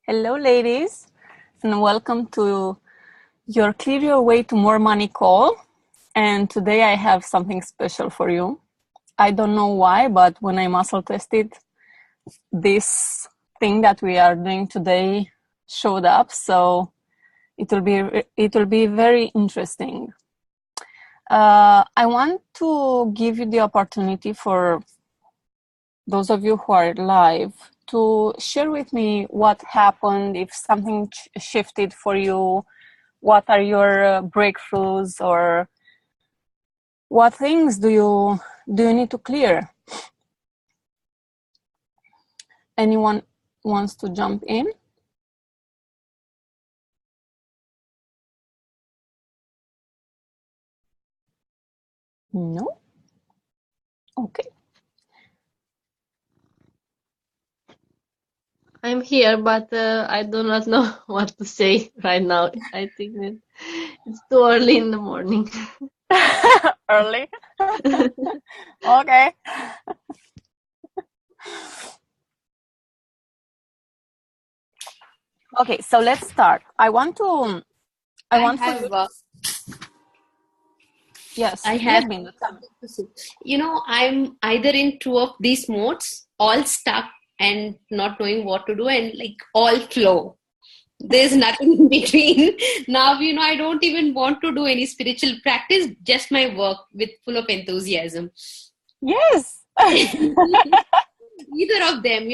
Hello, ladies, and welcome to your Clear Your Way to More Money call. And today I have something special for you. I don't know why, but when I muscle tested, this thing that we are doing today showed up. So it will be very interesting. I want to give you the opportunity for those of you who are live to share with me what happened, if something shifted for you, what are your breakthroughs, or what things do you need to clear. Anyone wants to jump in? No? Okay. I'm here, but I do not know what to say right now. I think that it's too early in the morning. Early? Okay. Okay, so let's start. I want I for you. have Yes, I have yes, Bindu, tell me. something to say. I'm either in two of these modes, all stuck and not knowing what to do, and like all flow. There's nothing in between. Now, I don't even want to do any spiritual practice, just my work with full of enthusiasm. Yes. Either of them,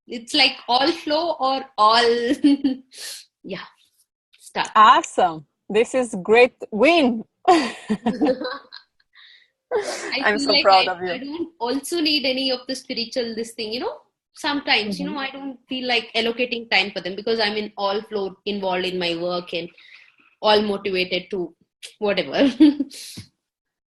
it's like all flow or all, yeah, stuck. Awesome. This is great win. I I'm feel so like proud I, of I you. don't also need any of the spiritual this thing, sometimes, Mhm. I don't feel like allocating time for them because I'm in all flow involved in my work and all motivated to whatever.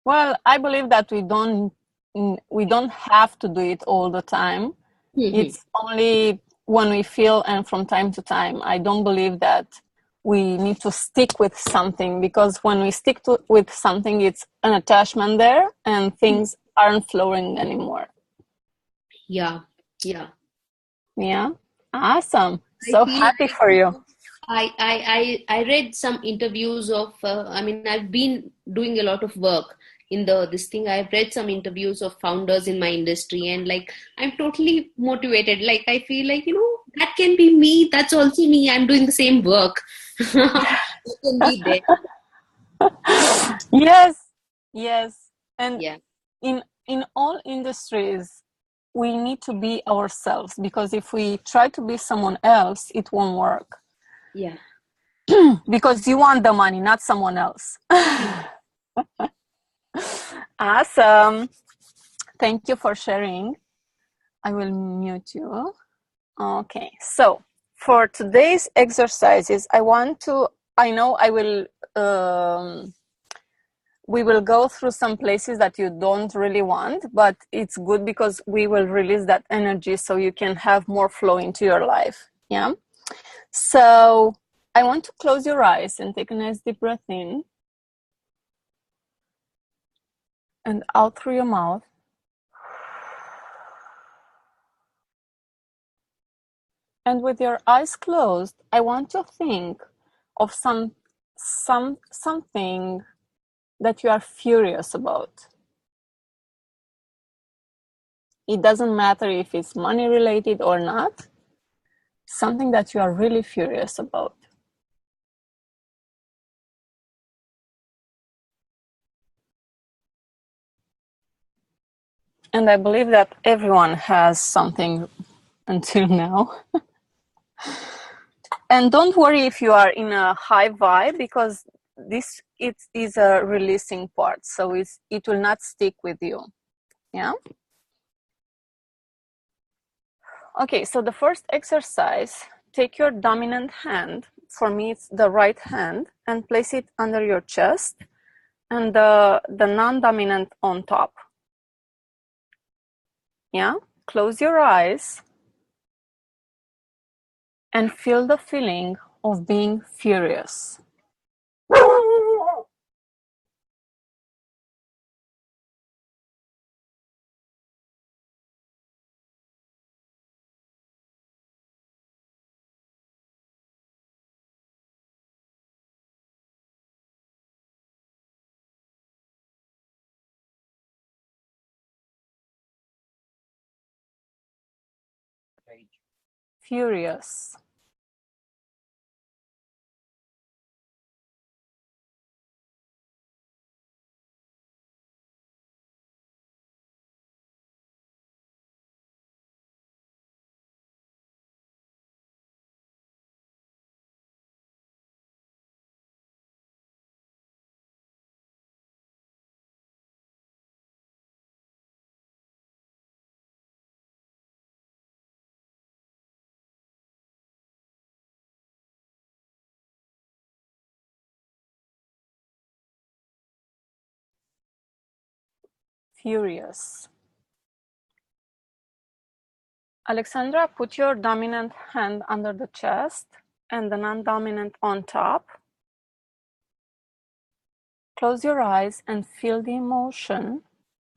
Well, I believe that we don't have to do it all the time. It's only when we feel, and from time to time. I don't believe that we need to stick with something, because when we stick with something, it's an attachment there and things aren't flowing anymore. Yeah, yeah. Yeah. Awesome. I So feel happy like for you. I read some interviews of I've been doing a lot of work in the this thing. I've read some interviews of founders in my industry, and like I'm totally motivated. Like I feel like that can be me. That's also me. I'm doing the same work. I can be there. Yes. Yes. And Yeah, in all industries, we need to be ourselves, because if we try to be someone else, it won't work, yeah. because you want the money, not someone else. Awesome. Thank you for sharing. I will mute you. Okay. So for today's exercises, I know um, we will go through some places that you don't really want, but it's good because we will release that energy so you can have more flow into your life. Yeah. So I want to close your eyes and take a nice deep breath in and out through your mouth. And with your eyes closed, I want to think of something that you are furious about. It doesn't matter if it's money related or not, something that you are really furious about. And I believe that everyone has something until now. And don't worry if you are in a high vibe, because it is a releasing part, so it will not stick with you. Yeah. Okay, so the first exercise, take your dominant hand, for me it's the right hand, and place it under your chest, and the non-dominant on top. Yeah. Close your eyes and feel the feeling of being furious. Furious. Furious. Alexandra, put your dominant hand under the chest and the non-dominant on top. Close your eyes and feel the emotion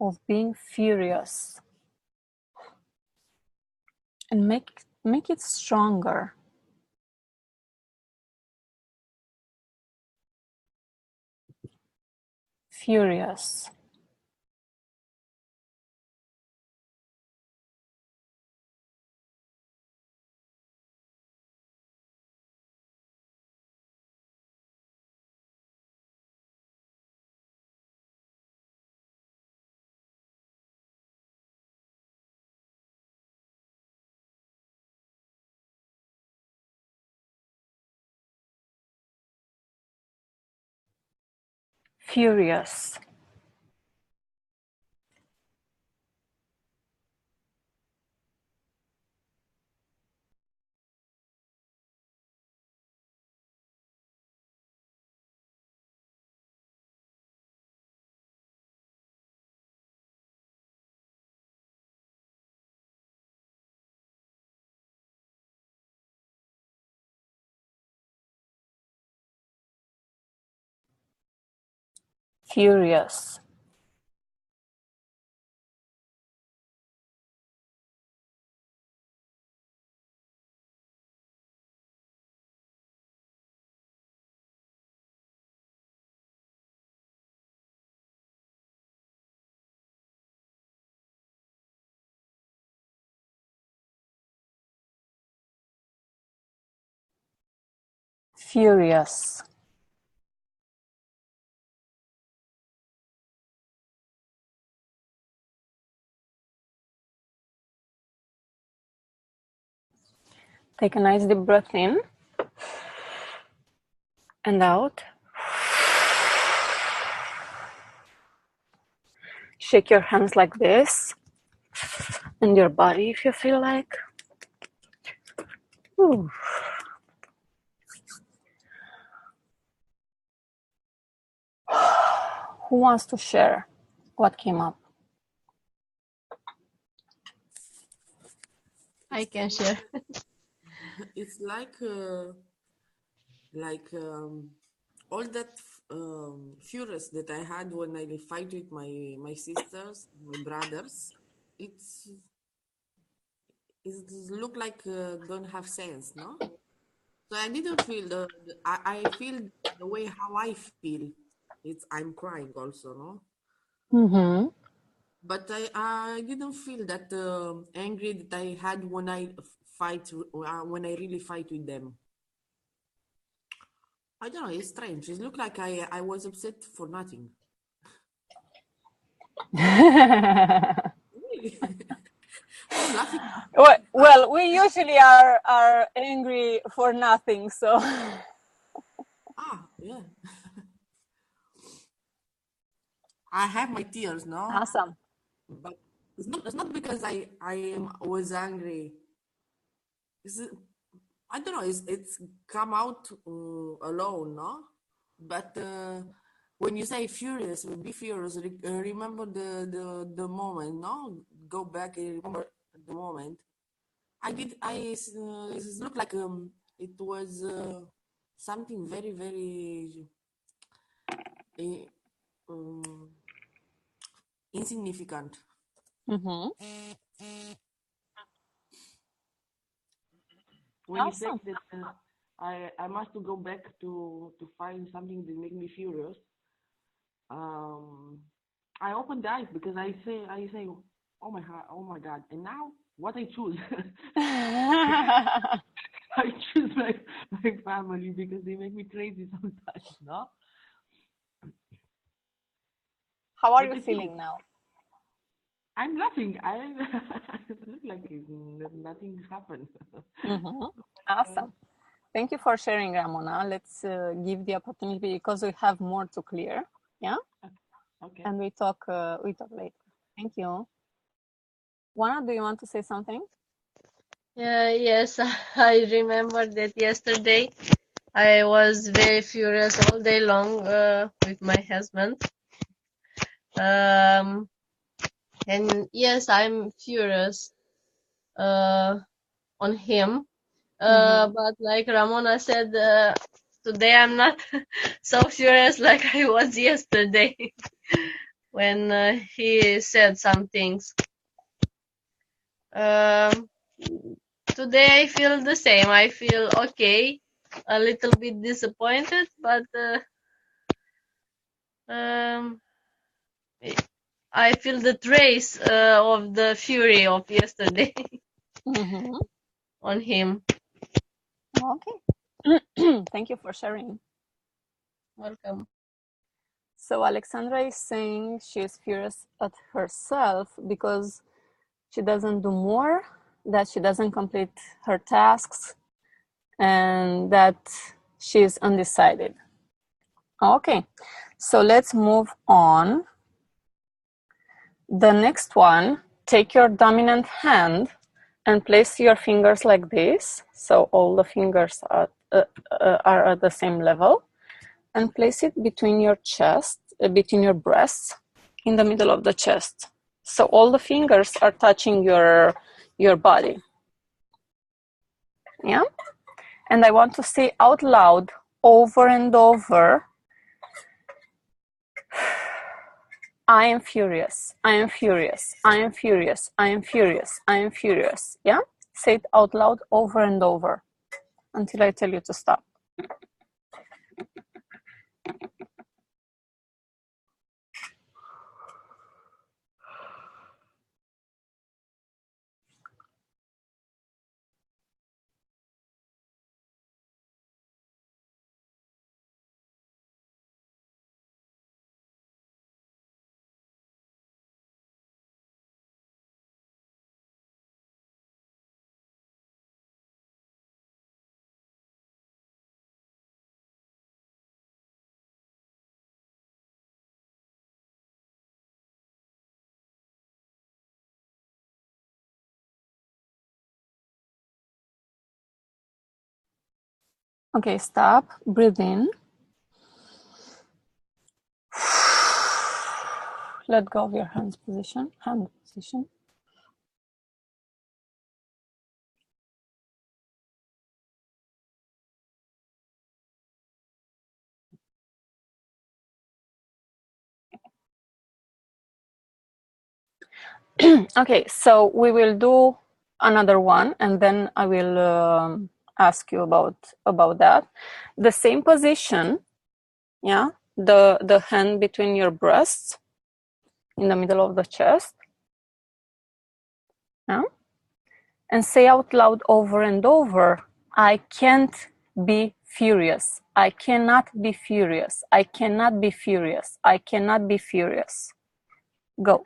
of being furious. And make it stronger. Furious. Furious. Furious. Furious. Take a nice deep breath in and out. Shake your hands like this and your body if you feel like. Ooh. Who wants to share what came up? I can share. It's like all that furious that I had when I fight with my sisters, my brothers. It's it look like don't have sense, no? So I didn't feel I feel the way how I feel. It's I'm crying also, no? Mm-hmm. But I didn't feel that angry that I had when I fight when I really fight with them. I don't know. It's strange. It looked like I was upset for nothing. Really? I'm laughing. Well, we usually are angry for nothing, so. Yeah. I have my tears, no? Awesome. But it's not because was angry. It's, I don't know. It's come out alone, no? But when you say furious, be furious. Remember the moment, no? Go back and remember the moment. It looked like it was something very very uh, um, insignificant. Mm-hmm. When you say Awesome. that I must go back to find something that make me furious, I open the eyes because I say, oh my god, and now what I choose. I choose my family because they make me crazy sometimes, no? How are But you if you, feeling now? I'm laughing. I look like nothing happened. Awesome. Thank you for sharing, Ramona. Let's give the opportunity because we have more to clear. Yeah. Okay. And we talk later. Thank you. Juana, do you want to say something? Yes, I remember that yesterday I was very furious all day long with my husband. And yes, I'm furious on him. But like Ramona said, today I'm not so furious like I was yesterday when he said some things. Today I feel the same. I feel okay, a little bit disappointed, but I feel the trace of the fury of yesterday on him. Okay. Thank you for sharing. Welcome. So Alexandra is saying she is furious at herself because she doesn't do more, that she doesn't complete her tasks, and that she is undecided. Okay, so let's move on. The next one, take your dominant hand and place your fingers like this. So all the fingers are at the same level, and place it between your chest, between your breasts, in the middle of the chest. So all the fingers are touching your body. Yeah? And I want to say out loud over and over, I am furious, I am furious, I am furious, I am furious, I am furious. Yeah? Say it out loud over and over until I tell you to stop. Okay, stop, breathe in. Let go of your hand position. Okay, so we will do another one and then I will ask you about that. The same position, yeah, the hand between your breasts in the middle of the chest, yeah, and say out loud over and over, I can't be furious. I cannot be furious. I cannot be furious. I cannot be furious. Go.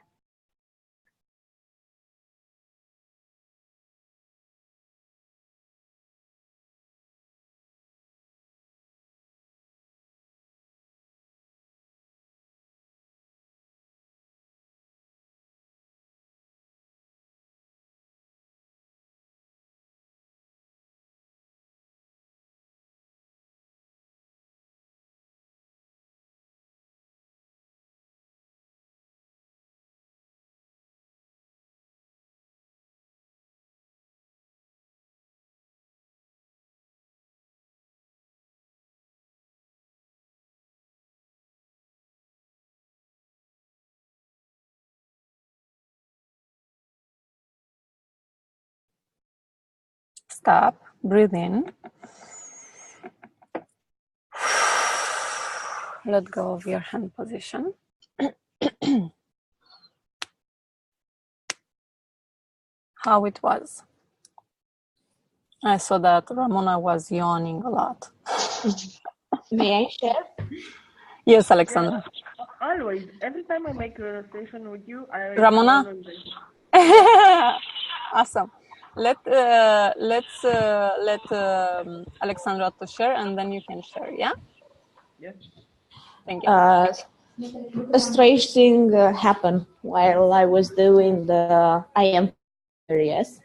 Stop, breathe in. Let go of your hand position. how it was. I saw that Ramona was yawning a lot. May I share? Yes, Alexandra. Always. Every time I make a session with you, I Ramona? always... Awesome. Let Alexandra to share, and then you can share. Yeah. Yes. Thank you. A strange thing happened while I was doing the I am furious.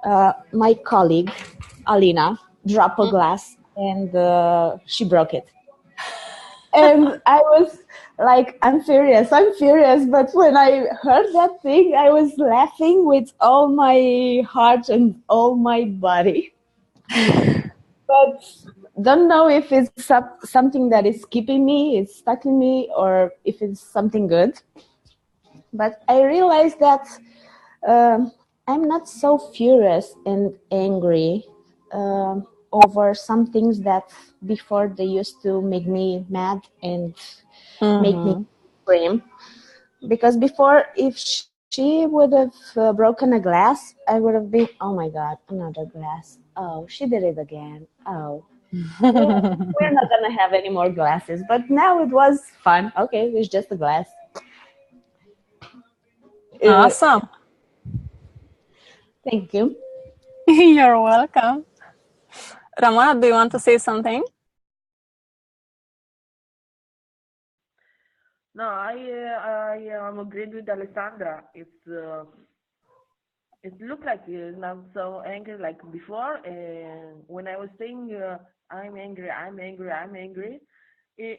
My colleague Alina dropped a glass and she broke it. And I was like, I'm furious. But when I heard that thing, I was laughing with all my heart and all my body. But don't know if it's something that is keeping me, it's stuck in me, or if it's something good. But I realized that I'm not so furious and angry over some things that before they used to make me mad and make me scream. Because before, if she would have broken a glass, I would have been, oh my God, another glass. Oh, she did it again. Oh, we're not going to have any more glasses. But now it was fun. Okay, it's just a glass. Awesome. Thank you. You're welcome. Ramona, do you want to say something? No, I am agreed with Alessandra. It looked like not so angry like before. And when I was saying I'm angry,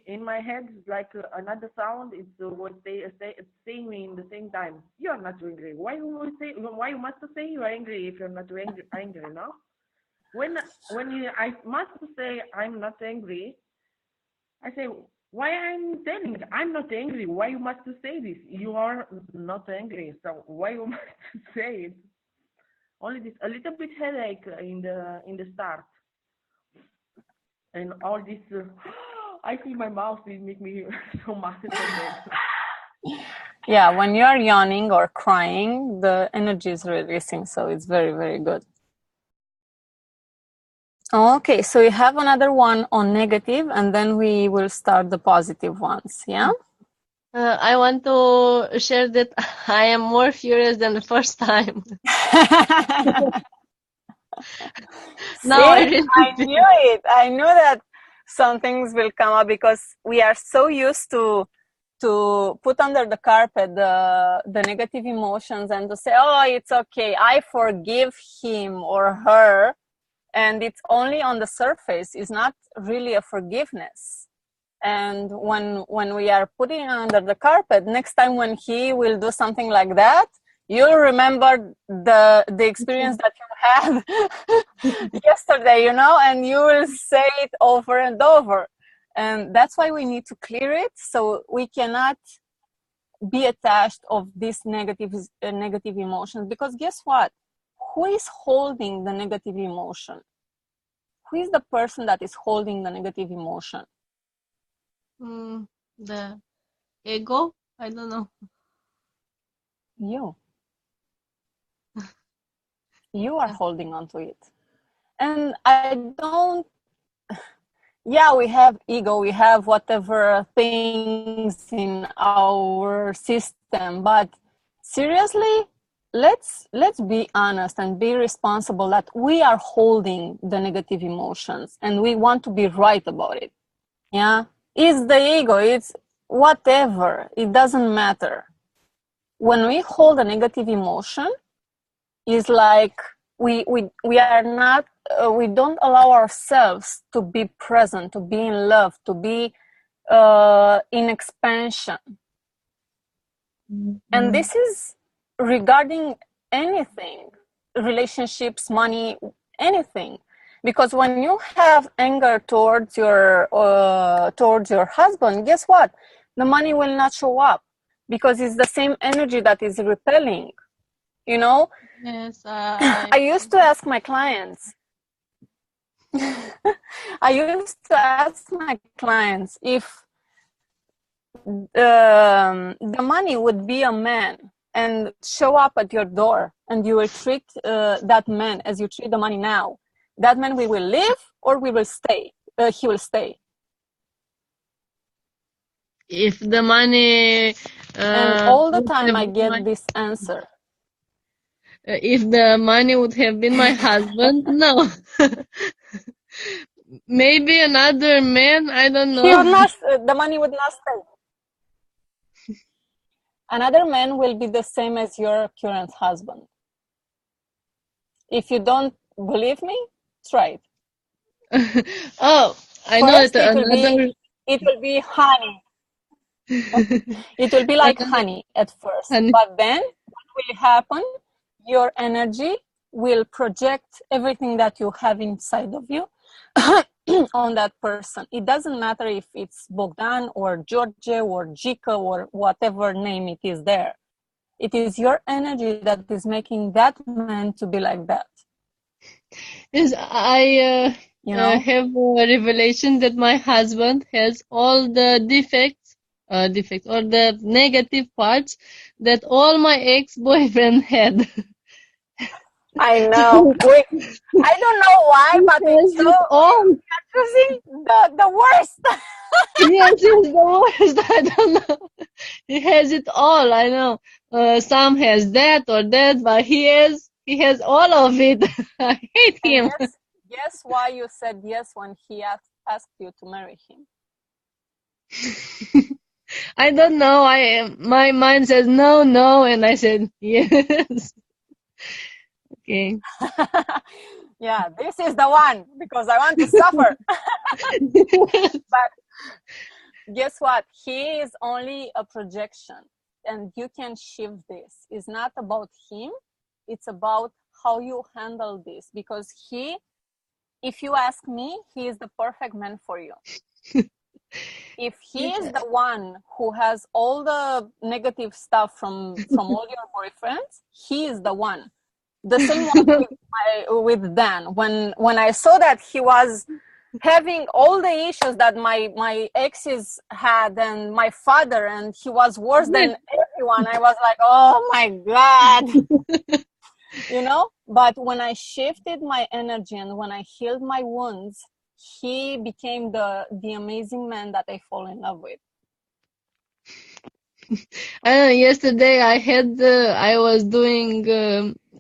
in my head it's like another sound. It's what they saying me in the same time. You are not angry. Why you must say you are angry if you're not angry? No. When I must say I'm not angry, I say, why I'm telling I'm not angry? Why you must say this? You are not angry, so why you must say it? Only this a little bit headache in the start, and all this. I feel my mouth will make me so mad. Yeah, when you are yawning or crying, the energy is releasing, so it's very, very good. Okay, so you have another one on negative, and then we will start the positive ones, yeah? I want to share that I am more furious than the first time. No, I knew it. I knew that some things will come up because we are so used to put under the carpet the negative emotions and to say, oh, it's okay, I forgive him or her. And it's only on the surface. It's not really a forgiveness. And when we are putting it under the carpet, next time when he will do something like that, you'll remember the experience that you had yesterday, and you will say it over and over. And that's why we need to clear it, so we cannot be attached of these negative emotions. Because guess what? Who is holding the negative emotion? Who is the person that is holding the negative emotion? The ego? I don't know. You are holding on to it. And I don't, we have ego, we have whatever things in our system, but seriously, let's be honest and be responsible that we are holding the negative emotions and we want to be right about it. Yeah, it's the ego, it's whatever, it doesn't matter. When we hold a negative emotion, it's like we are not, we don't allow ourselves to be present, to be in love, to be in expansion. And this is regarding anything, relationships, money, anything. Because when you have anger towards your husband, guess what? The money will not show up because it's the same energy that is repelling. Yes. I used to ask my clients. If the money would be a man and show up at your door, and you will treat that man as you treat the money now, that man will leave or we will stay. He will stay. If the money And all the would time have I been get this answer. if the money would have been my husband, no. Maybe another man, I don't He would know. not, the money would not stay. Another man will be the same as your current husband. If you don't believe me, try it. Oh, I know it. First, it will be honey. It will be like honey at first, Honey. but then what will happen? Your energy will project everything that you have inside of you on that person. It doesn't matter if it's Bogdan or George or Jika or whatever name it is there. It is your energy that is making that man to be like that. Yes, I You know? have a revelation that my husband has all the defects or the negative parts that all my ex-boyfriend had. I know. I don't know why, but it's so all. choosing the worst. Yes, it's the worst. I don't know. He has it all. I know. Some has that or that, but he has all of it. I hate him. And guess why you said yes when he asked you to marry him? I don't know. My mind says no, and I said yes. Okay. Yeah, this is the one because I want to suffer. But guess what? He is only a projection, and you can shift this. It's not about him. It's about how you handle this, because if you ask me, he is the perfect man for you. If he is the one who has all the negative stuff from all your boyfriends, he is the one. The same one with Dan. When I saw that he was having all the issues that my exes had and my father, and he was worse than everyone, I was like, oh my God. You know? But when I shifted my energy and when I healed my wounds, he became the amazing man that I fall in love with. Yesterday I was doing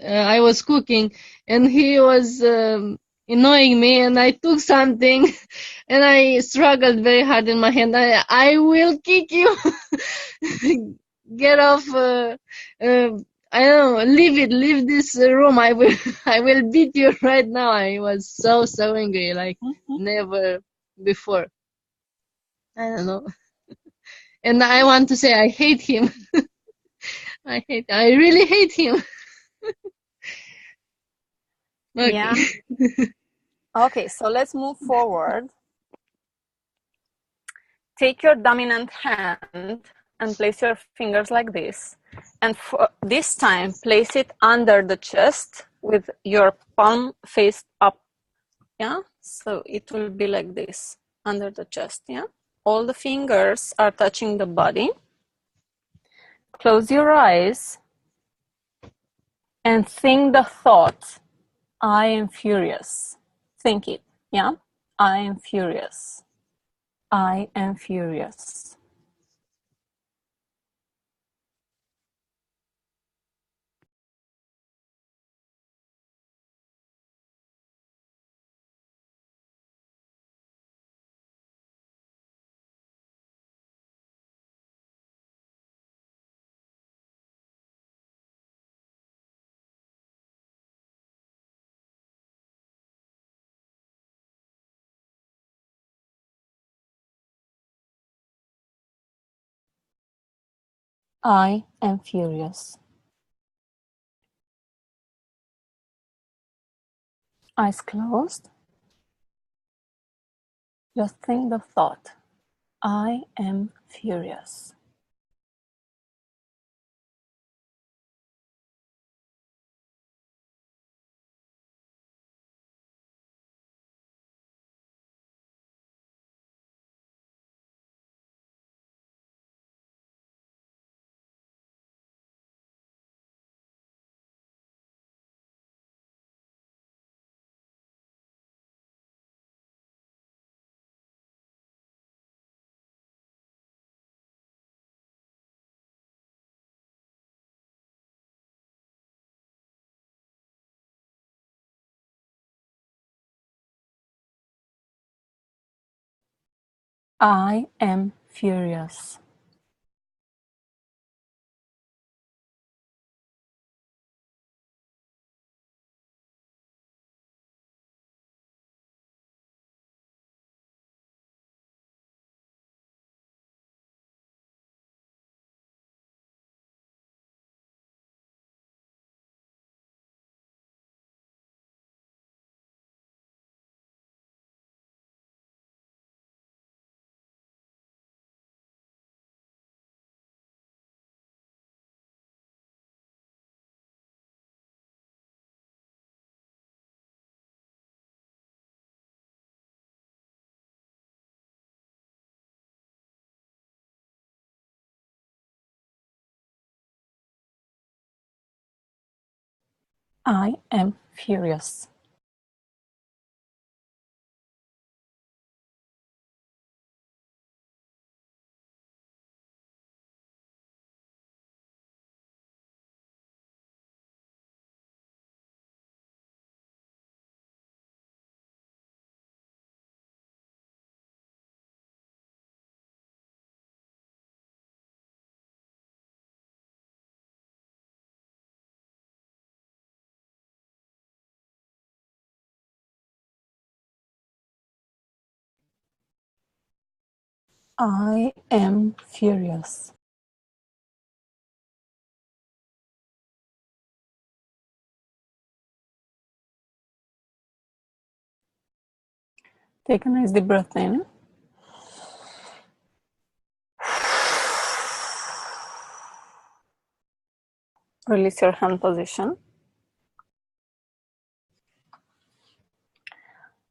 I was cooking and he was annoying me, and I took something and I struggled very hard in my hand. I will kick you. Get off. I don't know, leave this room. I will beat you right now. I was so angry, like never before. I don't know. And I want to say I hate him. I really hate him. Okay. Yeah. Okay, so let's move forward. Take your dominant hand and place your fingers like this. And for this time, place it under the chest with your palm faced up. Yeah, so it will be like this, under the chest. Yeah, all the fingers are touching the body. Close your eyes and think the thought, I am furious. Think it. Yeah, I am furious. I am furious. I am furious. Eyes closed. Just think the thought, I am furious. I am furious. I am furious. I am furious. Take a nice deep breath in. Release your hand position.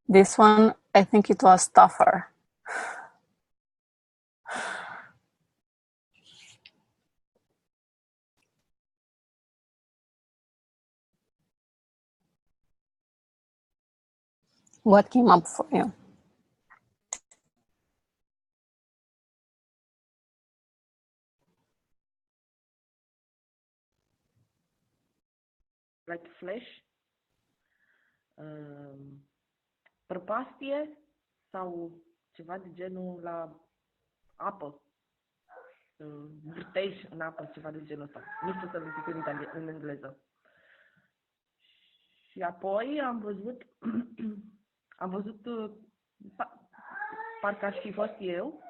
This one, I think it was tougher. What came up for you? Like flash, um, prăpastie sau ceva de genul la apă. Vârtej în apă, ceva de genul ăsta. Nu știu să zic în engleză. Și apoi am văzut, parcă aș fi fost eu,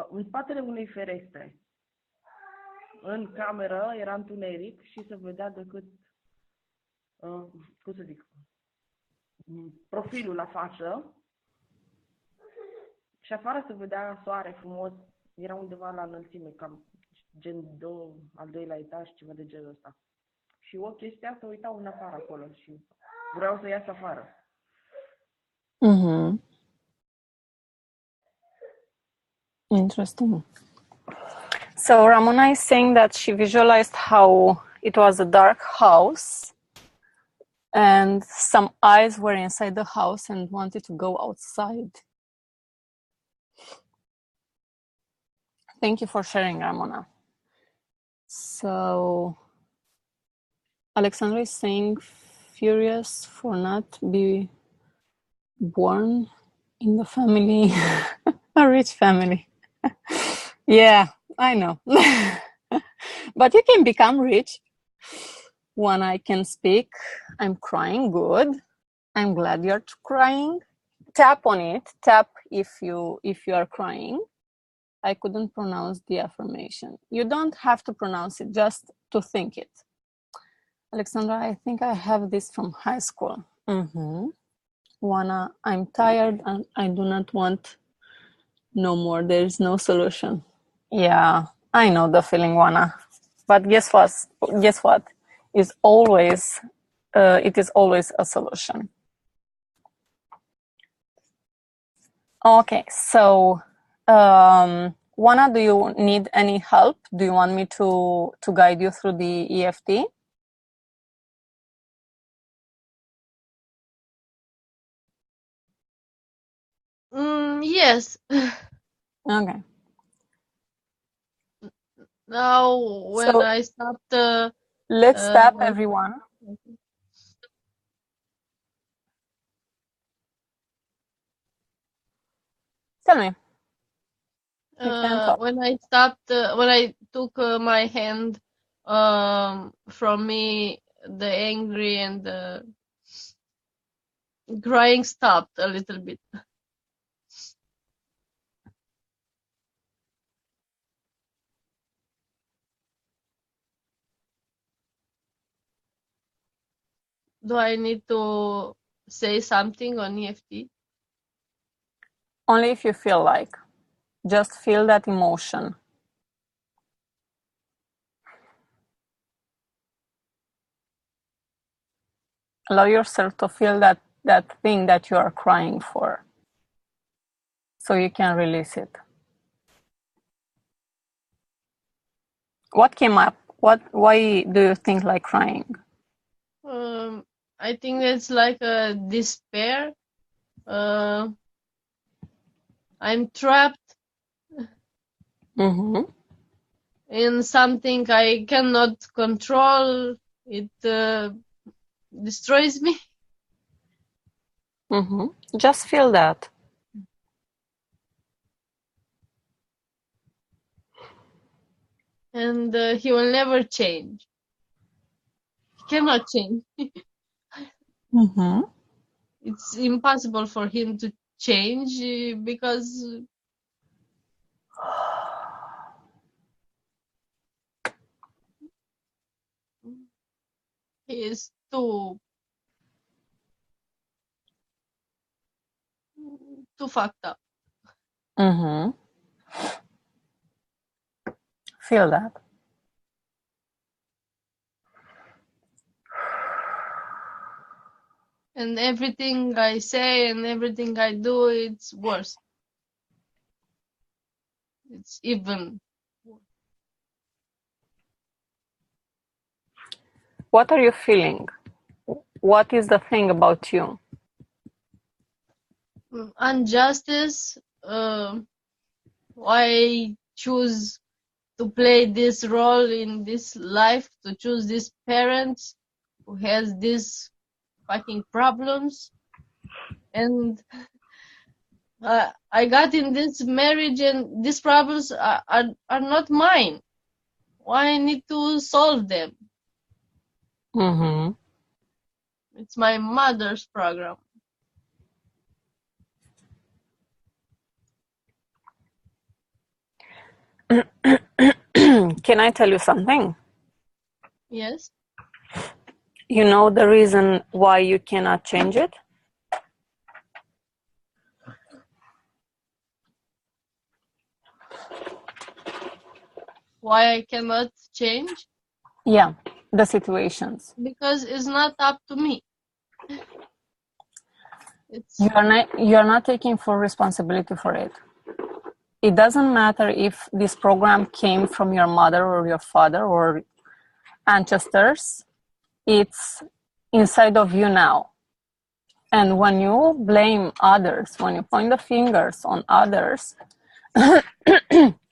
în spatele unei ferestre. În cameră era întuneric și se vedea decât, cum să zic, profilul la față. Și afară se vedea soare frumos, era undeva la înălțime, cam gen al doilea etaj, ceva de genul ăsta. Și ochii ăștia se uitau în afară acolo și vreau să ies afară. Mm-hmm. Interesting. So Ramona is saying that she visualized how it was a dark house and some eyes were inside the house and wanted to go outside. Thank you for sharing, Ramona. So Alexandra is saying furious for not be born in the family, a rich family. Yeah, I know. But you can become rich. When I can speak, I'm crying good. I'm glad you're crying. Tap on it. Tap if you are crying. I couldn't pronounce the affirmation. You don't have to pronounce it, just to think it. Alexandra, I think I have this from high school. Mm-hmm. Juana, I'm tired and I do not want no more. There is no solution. Yeah, I know the feeling, Juana. But guess what? It is always a solution. Okay, so Juana, do you need any help? Do you want me to guide you through the EFT? Yes. Okay. Now, when So, I stopped... let's tap, everyone. Tell me. You can talk. When I stopped, when I took my hand from me, the angry and the crying stopped a little bit. Do I need to say something on EFT? Only if you feel like. Just feel that emotion. Allow yourself to feel that thing that you are crying for, so you can release it. What came up? Why do you think like crying? I think it's like a despair. I'm trapped Mm-hmm. in something I cannot control. It destroys me. Mm-hmm. Just feel that. And he will never change. He cannot change. Mm-hmm. It's impossible for him to change because he is too fucked up. Mm-hmm. Feel that. And everything I say and everything I do, it's worse. It's even. What are you feeling? What is the thing about you? Injustice. Why choose to play this role in this life, to choose these parents who has these fucking problems, and I got in this marriage and these problems are not mine. Why I need to solve them? Mm-hmm. It's my mother's program. Can I tell you something? Yes. You know the reason why you cannot change it? Why I cannot change? Yeah, the situations. Because it's not up to me. You are not taking full responsibility for it. It doesn't matter if this program came from your mother or your father or ancestors. It's inside of you now. And when you blame others, when you point the fingers on others,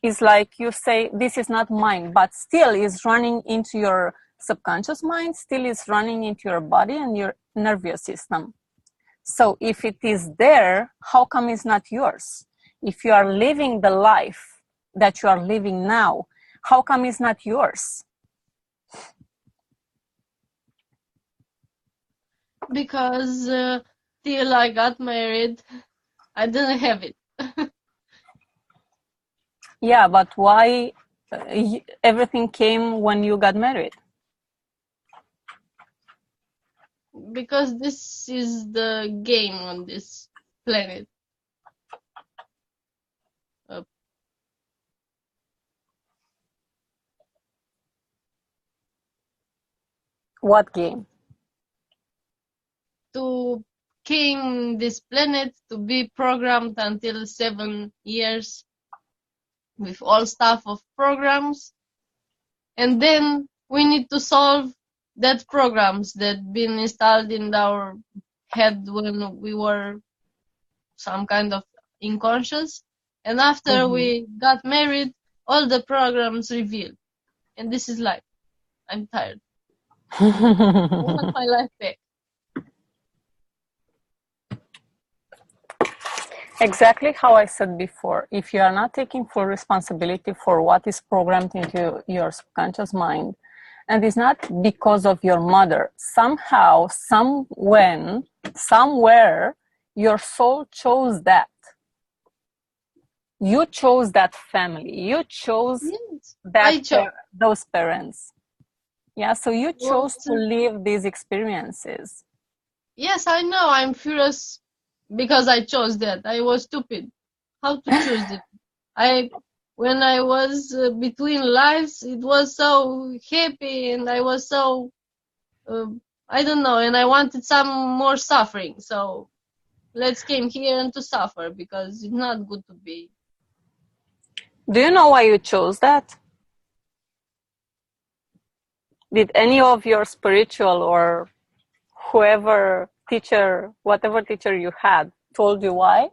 it's like you say, this is not mine, but still is running into your subconscious mind, still is running into your body and your nervous system. So if it is there, how come it's not yours? If you are living the life that you are living now, how come it's not yours? Because till I got married, I didn't have it. Yeah, but why everything came when you got married? Because this is the game on this planet. What game? To king this planet, to be programmed until 7 years with all stuff of programs, and then we need to solve that programs that been installed in our head when we were some kind of unconscious, and after we got married, all the programs revealed, and this is life. I'm tired. I want my life back. Exactly how I said before. If you are not taking full responsibility for what is programmed into your subconscious mind, and it's not because of your mother, somehow, somewhere, your soul chose that. You chose that family. You chose Yes, those parents. Yeah, so you chose to What? live these experiences. Yes, I know. I'm furious because I chose that. I was stupid. How to choose it? When I was between lives, it was so happy, and I was so, uh, I don't know, and I wanted some more suffering. So let's came here and to suffer because it's not good to be. Do you know why you chose that? Did any of your spiritual or whoever teacher, whatever teacher you had, told you why?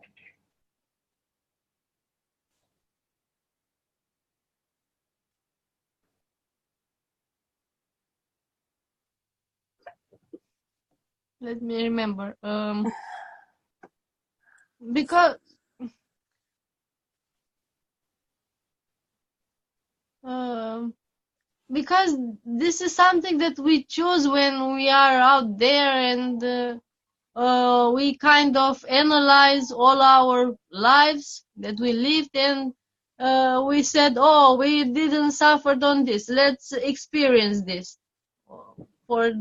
Let me remember. Because um, because this is something that we choose when we are out there, and we kind of analyze all our lives that we lived, and we said, oh, we didn't suffer on this, let's experience this for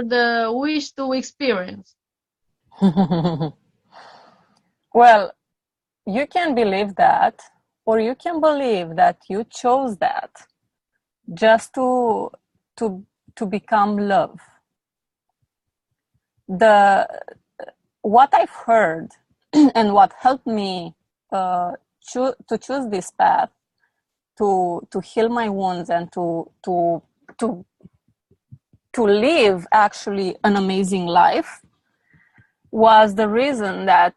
the wish to experience. Well, you can believe that, or you can believe that you chose that just to become love. What I've heard and what helped me to choose this path to heal my wounds and to live actually an amazing life was the reason that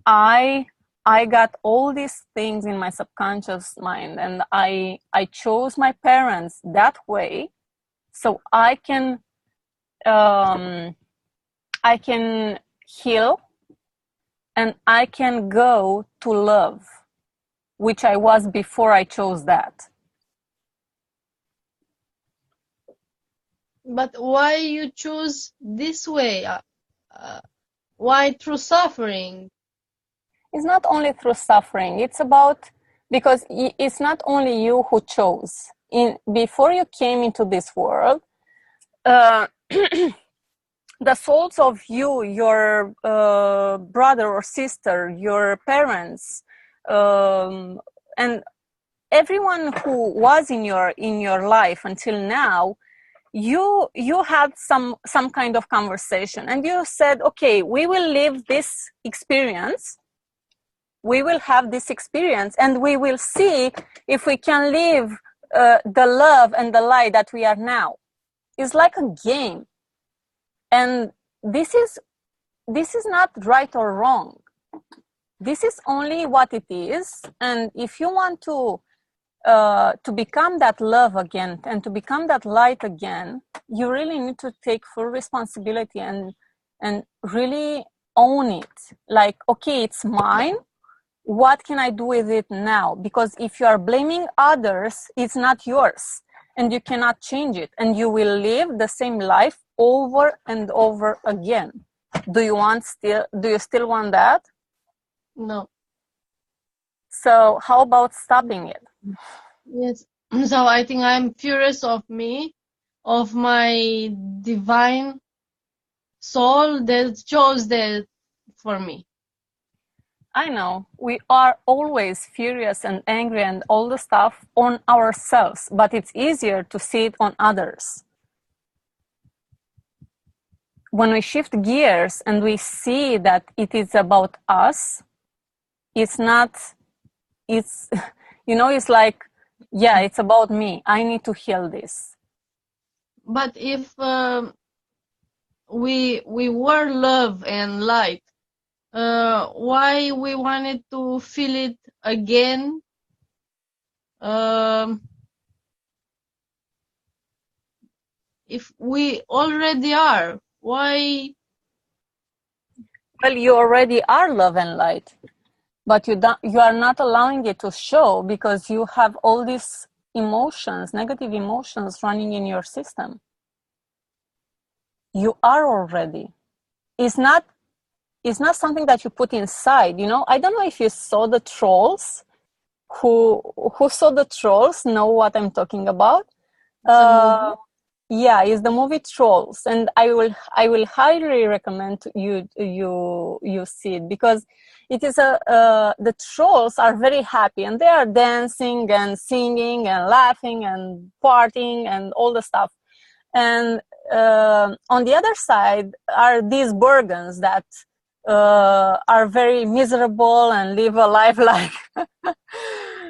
I got all these things in my subconscious mind, and I chose my parents that way so I can heal and I can go to love, which I was before I chose that. But why you choose this way? Why through suffering? It's not only through suffering, it's about, because it's not only you who chose. Before you came into this world, the souls of you, your brother or sister, your parents, and everyone who was in your life until now, you had some kind of conversation, and you said, okay, we will live this experience, we will have this experience, and we will see if we can live the love and the light that we are now. It's like a game, and this is not right or wrong. This is only what it is, and if you want to become that love again and to become that light again, you really need to take full responsibility and really own it. Like, okay, it's mine. What can I do with it now? Because if you are blaming others, it's not yours, and you cannot change it, and you will live the same life over and over again. Do you still want that? No. So how about stopping it? Yes. So I think I'm furious of me, of my divine soul that chose that for me. I know we are always furious and angry and all the stuff on ourselves, but it's easier to see it on others. When we shift gears and we see that it is about us, it's not, it's, it's like, yeah, it's about me. I need to heal this. But if we were love and light, why we wanted to feel it again? If we already are Why? Well, you already are love and light, but you are not allowing it to show because you have all these emotions, negative emotions running in your system. You are already. It's not something that you put inside. You know, I don't know if you saw the Trolls. Who saw the Trolls know what I'm talking about. Yeah, it's the movie Trolls, and I will highly recommend you see it, because it is the trolls are very happy and they are dancing and singing and laughing and partying and all the stuff. And on the other side are these Bergens that are very miserable and live a life like,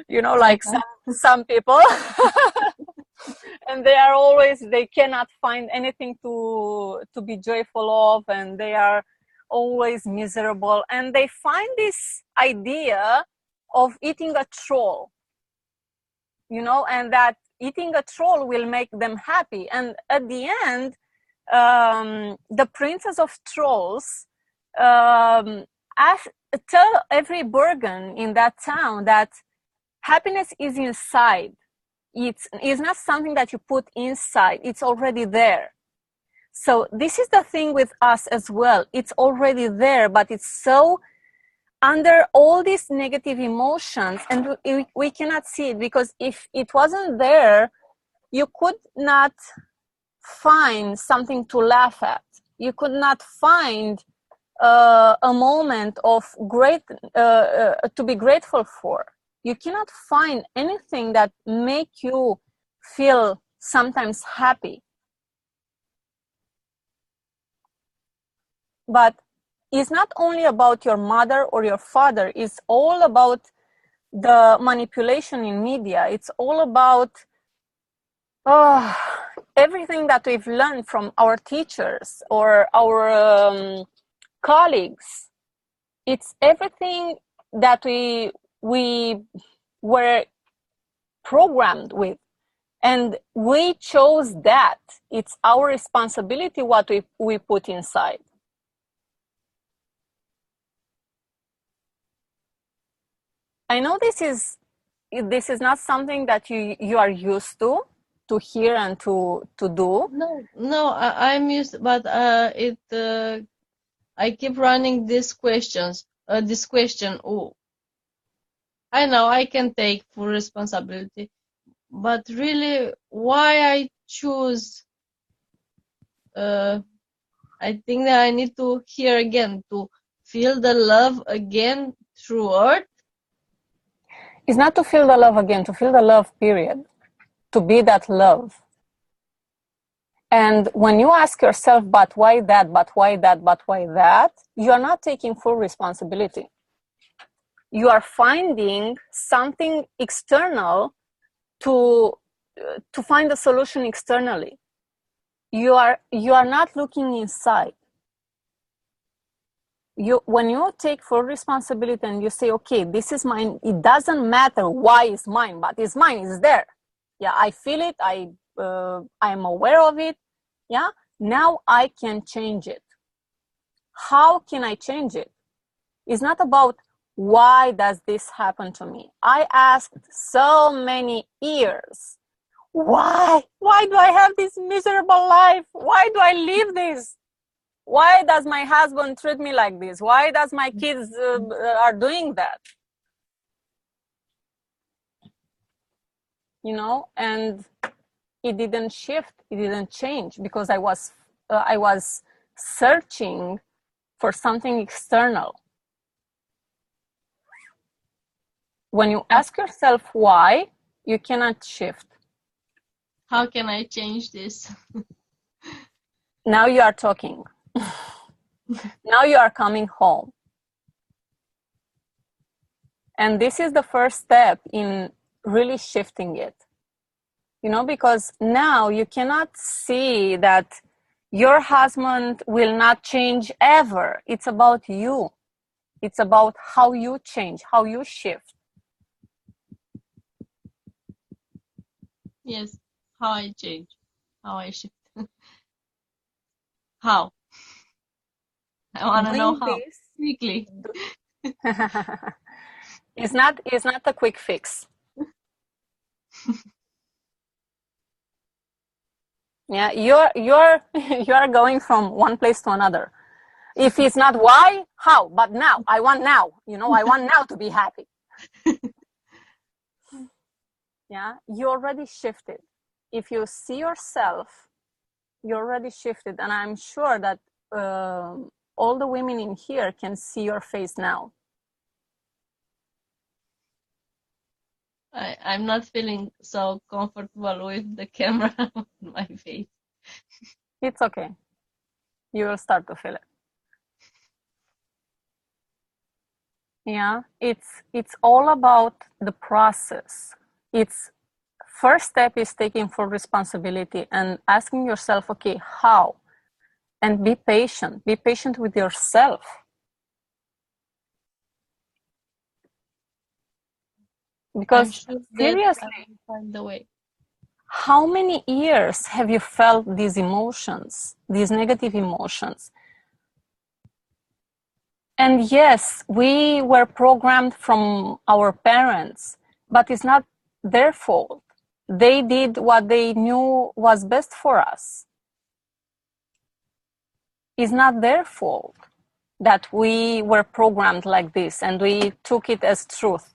you know, like some people. And they cannot find anything to be joyful of, and they are always miserable. And they find this idea of eating a troll, you know, and that eating a troll will make them happy. And at the end, the princess of trolls tell every Bergen in that town that happiness is inside. It's not something that you put inside. It's already there. So this is the thing with us as well. It's already there, but it's so under all these negative emotions, and we cannot see it, because if it wasn't there, you could not find something to laugh at. You could not find a moment of to be grateful for. You cannot find anything that make you feel sometimes happy. But it's not only about your mother or your father. It's all about the manipulation in media. It's all about everything that we've learned from our teachers or our colleagues. It's everything that we were programmed with, and we chose that. It's our responsibility what we put inside. I know this is not something that you are used to hear and to do. No, I'm used, but I keep running these questions. This question. Oh, I know I can take full responsibility, but really, why I choose? I think that I need to hear again, to feel the love again through Earth. It's not to feel the love again, to feel the love, period. To be that love. And when you ask yourself, but why that, but why that, but why that, you are not taking full responsibility. You are finding something external to find a solution externally. You are not looking inside. When you take full responsibility and you say, okay, this is mine, it doesn't matter why it's mine, but it's mine, it's there. Yeah, I feel it, I'm aware of it. Yeah, now I can change it. How can I change it? It's not about why does this happen to me. I asked so many years, why do I have this miserable life? Why do I live this? Why does my husband treat me like this? Why does my kids are doing that? You know, and it didn't shift, it didn't change, because I was searching for something external. When you ask yourself why, you cannot shift. How can I change this? Now you are talking. Now you are coming home. And this is the first step in really shifting it. You know, because now you cannot see that your husband will not change ever. It's about you. It's about how you change, how you shift. Yes, how I change, how I shift. How? I want to know Doing how this quickly. it's not a quick fix. Yeah, you're you're going from one place to another. If it's not why, how? But now, I want now. You know, I want now to be happy. Yeah, you already shifted. If you see yourself, you already shifted, and I'm sure that all the women in here can see your face now. I'm not feeling so comfortable with the camera on my face. It's okay. You will start to feel it. Yeah, it's all about the process. It's first step is taking full responsibility and asking yourself, okay, how? And be patient. Be patient with yourself. Because I'm sure that seriously, I will find the way. how many years have you felt these emotions, these negative emotions? And yes, we were programmed from our parents, but it's not their fault. They did what they knew was best for us. It's not their fault that we were programmed like this and we took it as truth.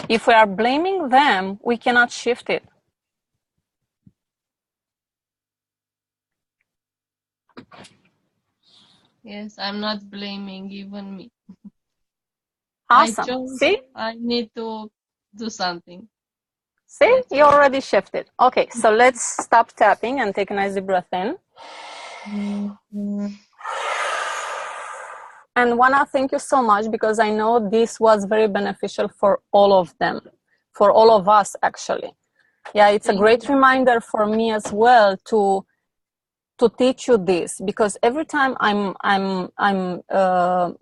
If we are blaming them, we cannot shift it. Yes, I'm not blaming even me. Awesome. I chose, See? I need to do something. See? That's You already shifted. Okay, so let's stop tapping and take a nice deep breath in. And wanna thank you so much because I know this was very beneficial for all of them, for all of us actually. Yeah, it's a great reminder for me as well to teach you this, because every time I'm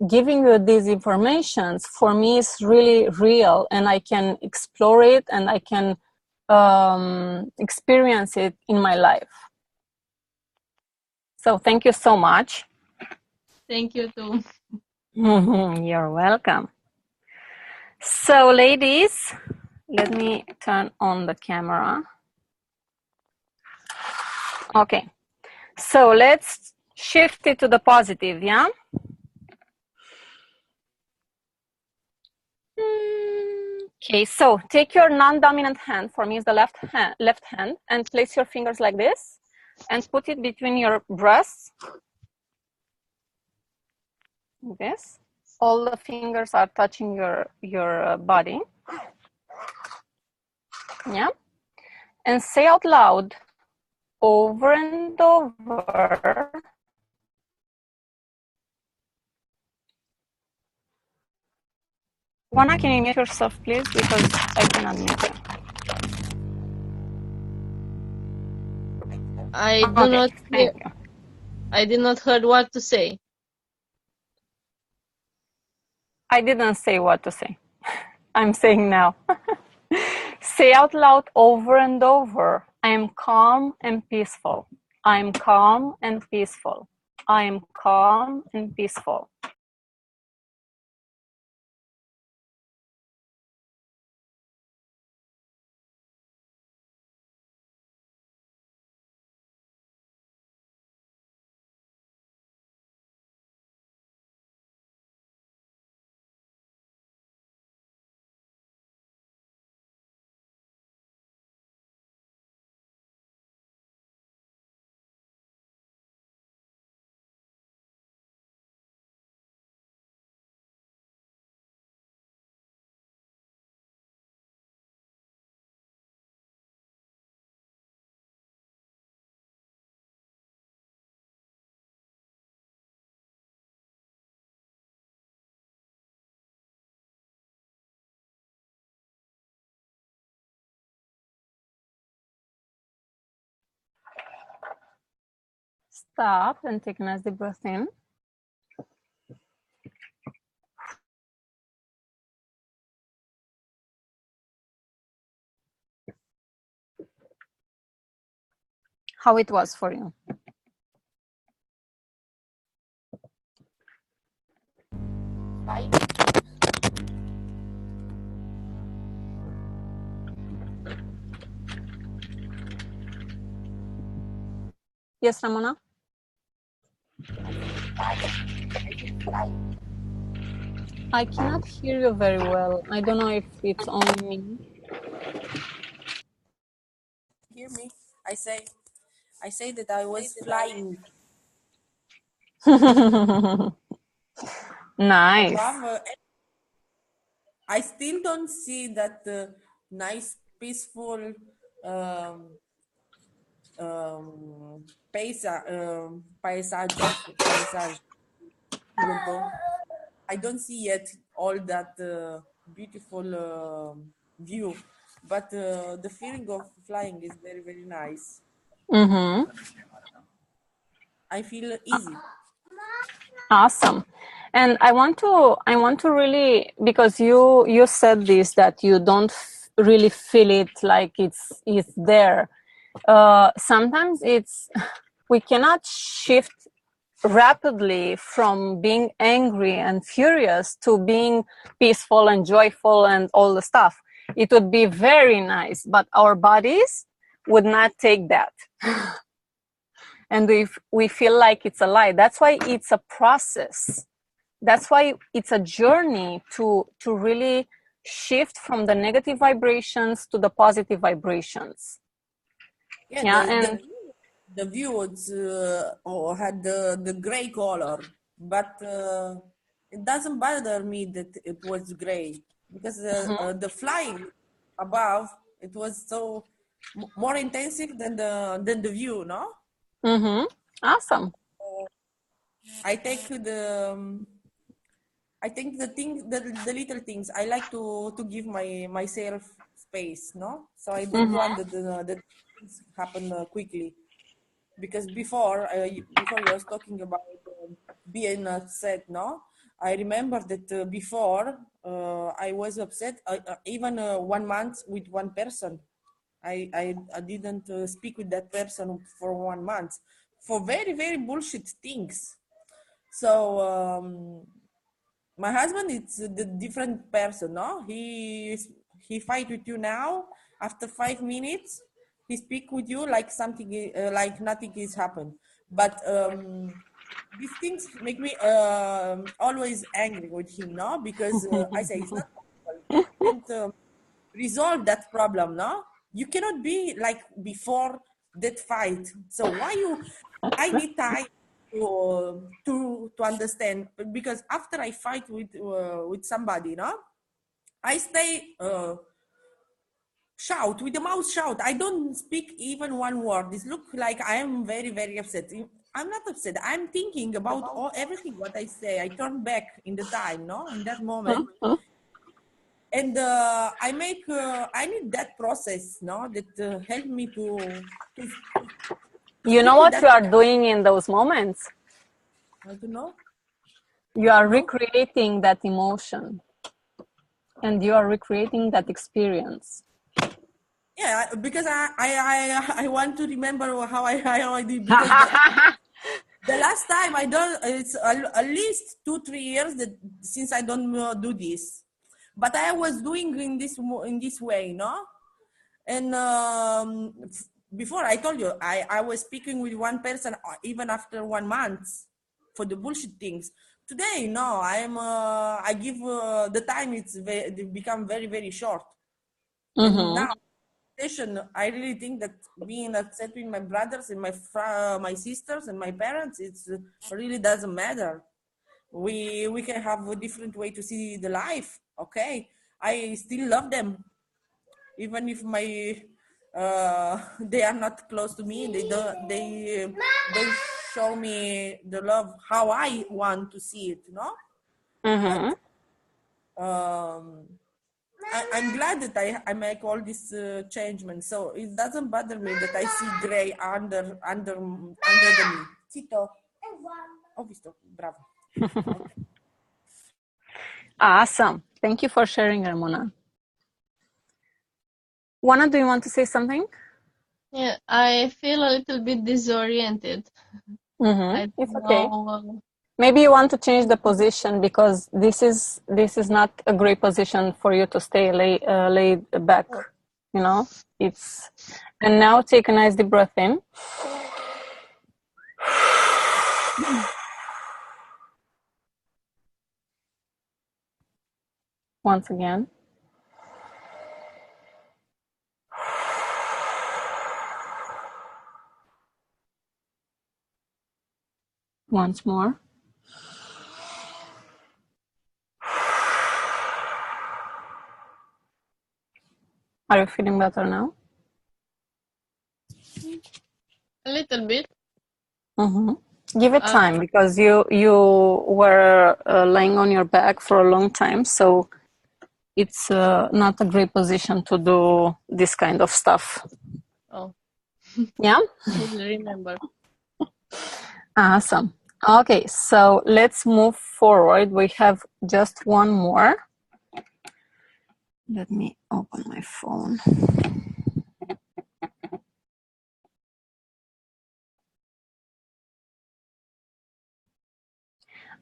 giving you these informations, for me it's really real and I can explore it and I can experience it in my life. So thank you so much. Thank you too. You're welcome. So ladies, let me turn on the camera. Okay, so let's shift it to the positive, yeah? Okay, so take your non-dominant hand, for me is the left hand, and place your fingers like this and put it between your breasts. This. All the fingers are touching your body. Yeah. And say out loud over and over. Juana, can you mute yourself, please? Because I cannot mute you. I do not hear. Thank you. I did not heard what to say. I didn't say what to say. I'm saying now. Say out loud over and over. I am calm and peaceful. I am calm and peaceful. I am calm and peaceful. Stop and take a nice deep breath in. How it was for you? Yes, Ramona? I cannot hear you very well. I don't know if it's only me. Hear me? I say that I was flying Nice. above. I still don't see that nice, peaceful paisage. I don't see yet all that beautiful view, but the feeling of flying is very, very nice. Mm-hmm. I feel easy. Awesome. And I want to really, because you said this, that you don't really feel it like it's there. Sometimes we cannot shift rapidly from being angry and furious to being peaceful and joyful and all the stuff. It would be very nice, but our bodies would not take that. And we feel like it's a lie. That's why it's a process. That's why it's a journey to really shift from the negative vibrations to the positive vibrations. Yeah, the view was, had the gray color, but it doesn't bother me that it was gray, because the flying above, it was so more intensive than the view, no? Mm-hmm. Awesome. I take the little things. I like to give myself space, no? So I don't want the things happen quickly. Because before you was talking about being upset, no? I remember that before I was upset even 1 month with one person. I didn't speak with that person for 1 month for very, very bullshit things. So my husband is the different person, no? He fight with you now. After 5 minutes, he speak with you like something, like nothing is happened. But these things make me always angry with him, no? Because I say it's not possible. You can't resolve that problem, no? You cannot be like before that fight. So I need time to understand, because after I fight with somebody, no, I stay shout with the mouth shout. I don't speak even one word. This look like I am very, very upset. I'm not upset. I'm thinking about everything what I say. I turn back in the time, no, in that moment. And I need that process, no, that help me to You know what you are doing in those moments? I don't know. You are recreating that emotion, and you are recreating that experience. Yeah, because I want to remember how I did, because the last time I done, it's at least 2-3 years that since I don't do this, but I was doing in this way, no. And before I told you, I was speaking with one person even after 1 month for the bullshit things. Today, no, I give the time. They become very, very short. And now, I really think that being upset with my brothers and my sisters and my parents, it's really doesn't matter. We can have a different way to see the life. Okay, I still love them, even if they are not close to me. They show me the love how I want to see it, no? But I'm glad that I make all this changement, so it doesn't bother me that I see gray under the me. Cito. Ho visto, bravo. Awesome. Thank you for sharing, Ramona. Juana, do you want to say something? Yeah, I feel a little bit disoriented. I don't It's okay. know Maybe you want to change the position because this is not a great position for you to stay laid back. You know, it's. And now take a nice deep breath in. Once again. Once more. Are you feeling better now? A little bit. Mm-hmm. Give it time because you were laying on your back for a long time, so it's not a great position to do this kind of stuff. Oh. Yeah? I will remember. Awesome. Okay, so let's move forward. We have just one more. Let me open my phone.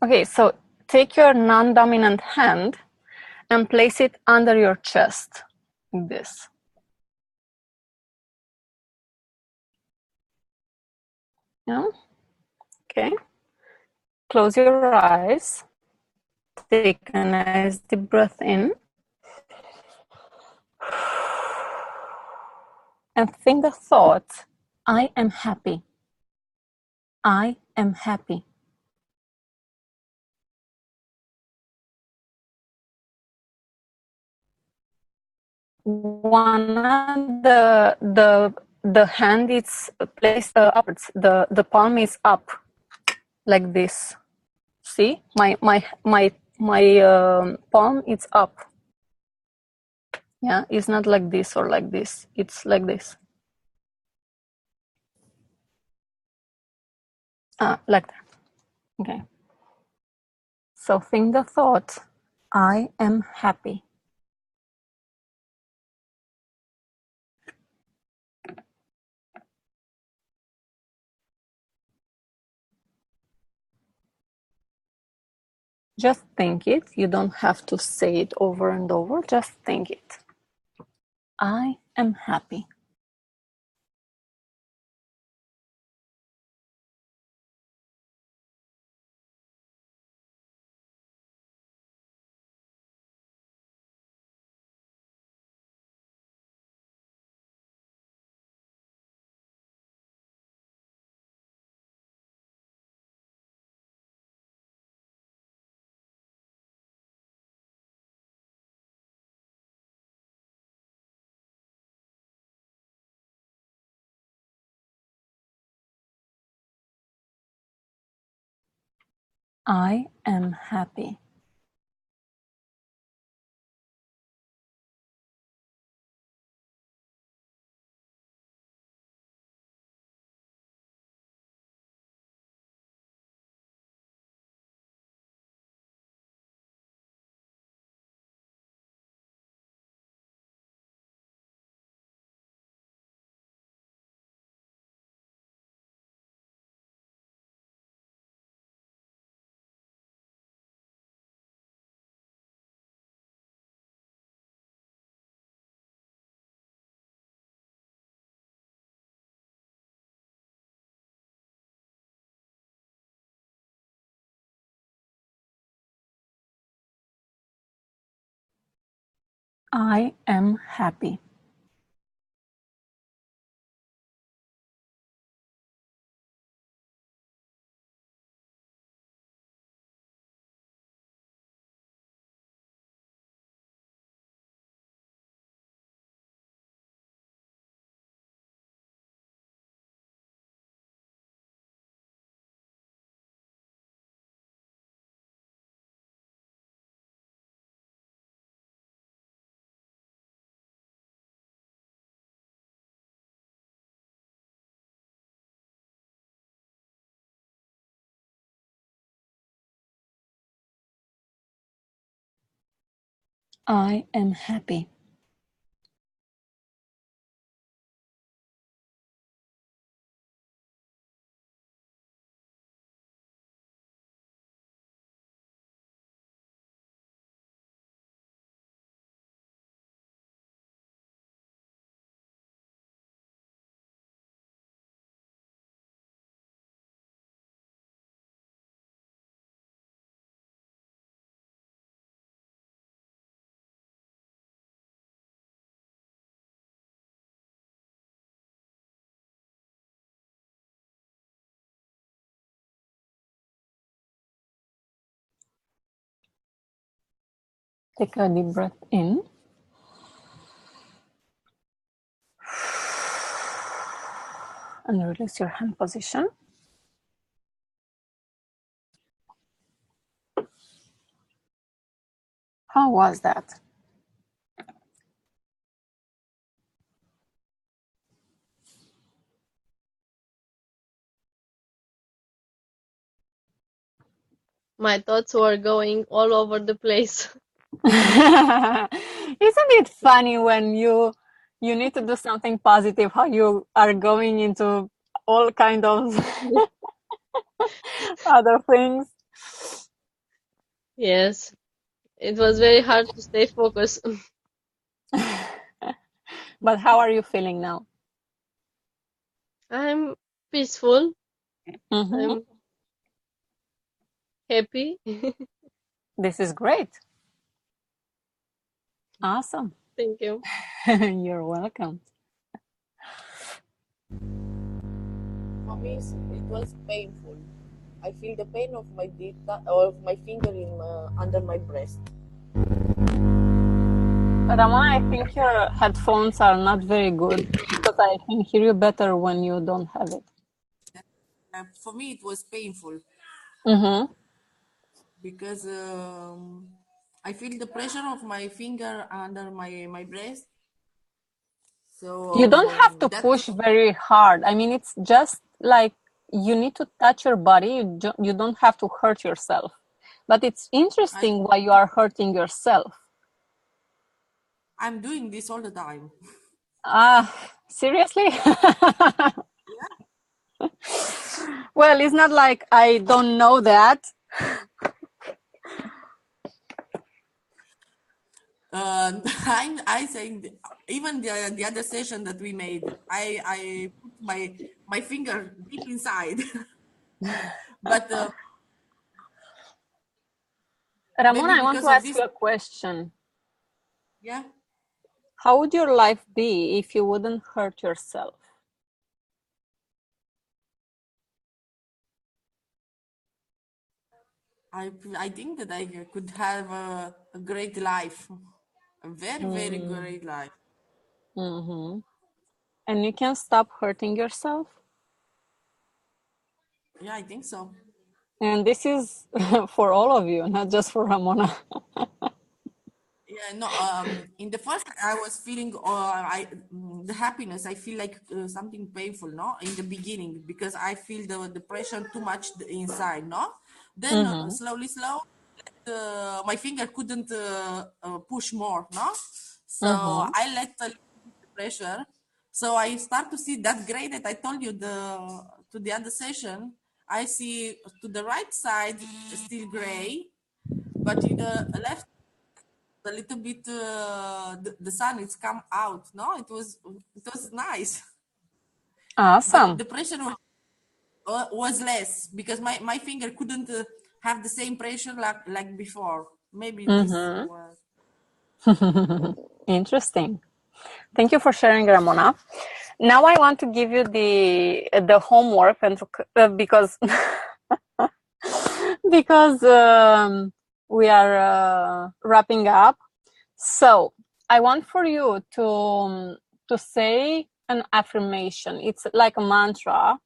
Okay, so take your non-dominant hand and place it under your chest, like this. Yeah? Okay. Close your eyes. Take a nice deep breath in. And think the thought, I am happy. I am happy. One the hand is placed upwards. The palm is up, like this. See, my palm is up. Yeah, it's not like this or like this. It's like this. Like that. Okay. So think the thought, I am happy. Just think it. You don't have to say it over and over. Just think it. I am happy. I am happy. I am happy. I am happy. Take a deep breath in. And release your hand position. How was that? My thoughts were going all over the place. Isn't it funny when you need to do something positive, how you are going into all kind of other things? Yes, it was very hard to stay focused. But how are you feeling now? I'm peaceful. Mm-hmm. I'm happy. This is great. Awesome. Thank you. You're welcome. For me, it was painful. I feel the pain of my of my finger in under my breast. Ramona, I think your headphones are not very good because I can hear you better when you don't have it. For me, it was painful Mm-hmm. because I feel the pressure of my finger under my breast. So You don't have to push very hard. I mean, it's just like you need to touch your body. You don't have to hurt yourself. But it's interesting why you are hurting yourself. I'm doing this all the time. Seriously? Well, it's not like I don't know that. I saying even the other session that we made, I put my finger deep inside, but Ramona, I want because to of ask this, you a question. yeah. How would your life be if you wouldn't hurt yourself? I think that I could have a great life, a very, very great life. Mm-hmm. And you can stop hurting yourself? Yeah, I think so. And this is for all of you, not just for Ramona. Yeah, no. In the first, I was feeling the happiness. I feel like something painful, no, in the beginning because I feel the depression too much inside, no. Then slowly, my finger couldn't push more, no. So I let the pressure. So I start to see that gray that I told you to the other session. I see to the right side still gray, but in the left a little bit the sun it's come out. No, it was nice. But Awesome. the pressure was less because my finger couldn't have the same pressure like before. Maybe this was Interesting. Thank you for sharing, Ramona. Now I want to give you the homework and because we are wrapping up. So I want for you to say an affirmation. It's like a mantra.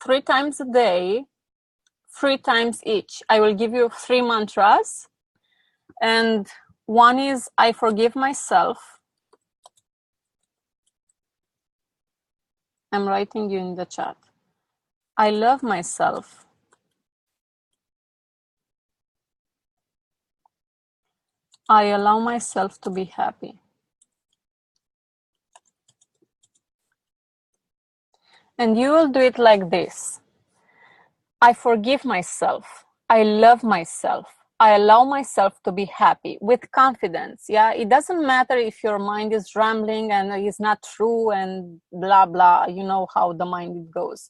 3 times a day, 3 times each. I will give you 3 mantras. And one is, I forgive myself. I'm writing you in the chat. I love myself. I allow myself to be happy. And you will do it like this. I forgive myself. I love myself. I allow myself to be happy with confidence. Yeah, it doesn't matter if your mind is rambling and it's not true and blah, blah. You know how the mind goes.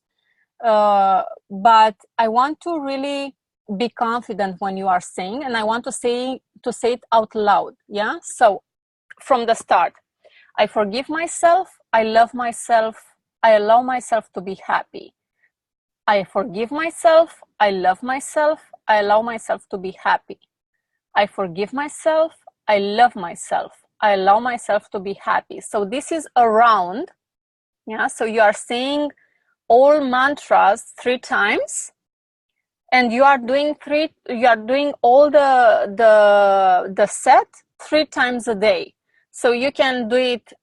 But I want to really be confident when you are saying, and I want to say it out loud. Yeah. So from the start, I forgive myself. I love myself. I allow myself to be happy. I forgive myself. I love myself. I allow myself to be happy. I forgive myself, I love myself, I allow myself to be happy. So this is around, yeah, so you are saying all mantras 3 times, and you are doing all the set 3 times a day. So you can do it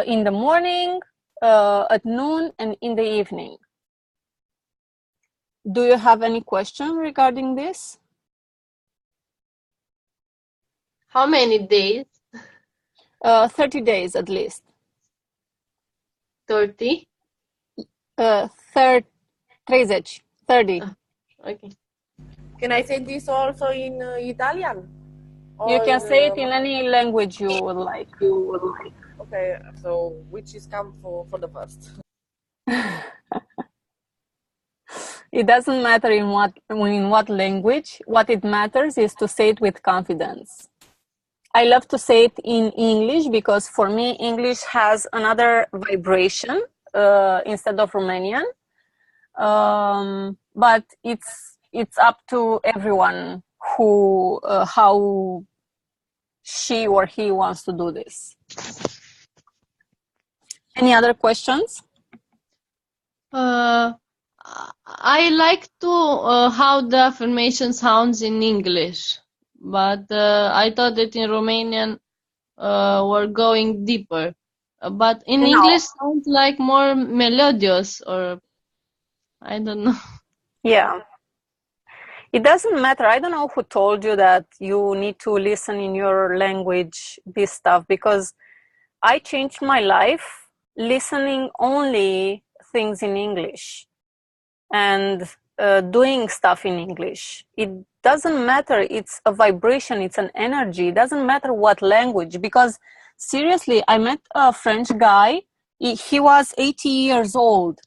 in the morning, at noon, and in the evening. Do you have any question regarding this? How many days? 30 days at least. 30? 30. Okay. Can I say this also in Italian? You Or can in, say it in any language you would like. Okay, so which is come for the first? It doesn't matter in what language. What it matters is to say it with confidence. I love to say it in English because for me, English has another vibration instead of Romanian. But it's up to everyone who how she or he wants to do this. Any other questions? I like to how the affirmation sounds in English, but I thought that in Romanian we're going deeper. But in No. English sounds like more melodious, or I don't know. Yeah. It doesn't matter. I don't know who told you that you need to listen in your language, this stuff, because I changed my life listening only things in English and doing stuff in English. It doesn't matter. It's a vibration. It's an energy. It doesn't matter what language, because seriously, I met a French guy. He was 80 years old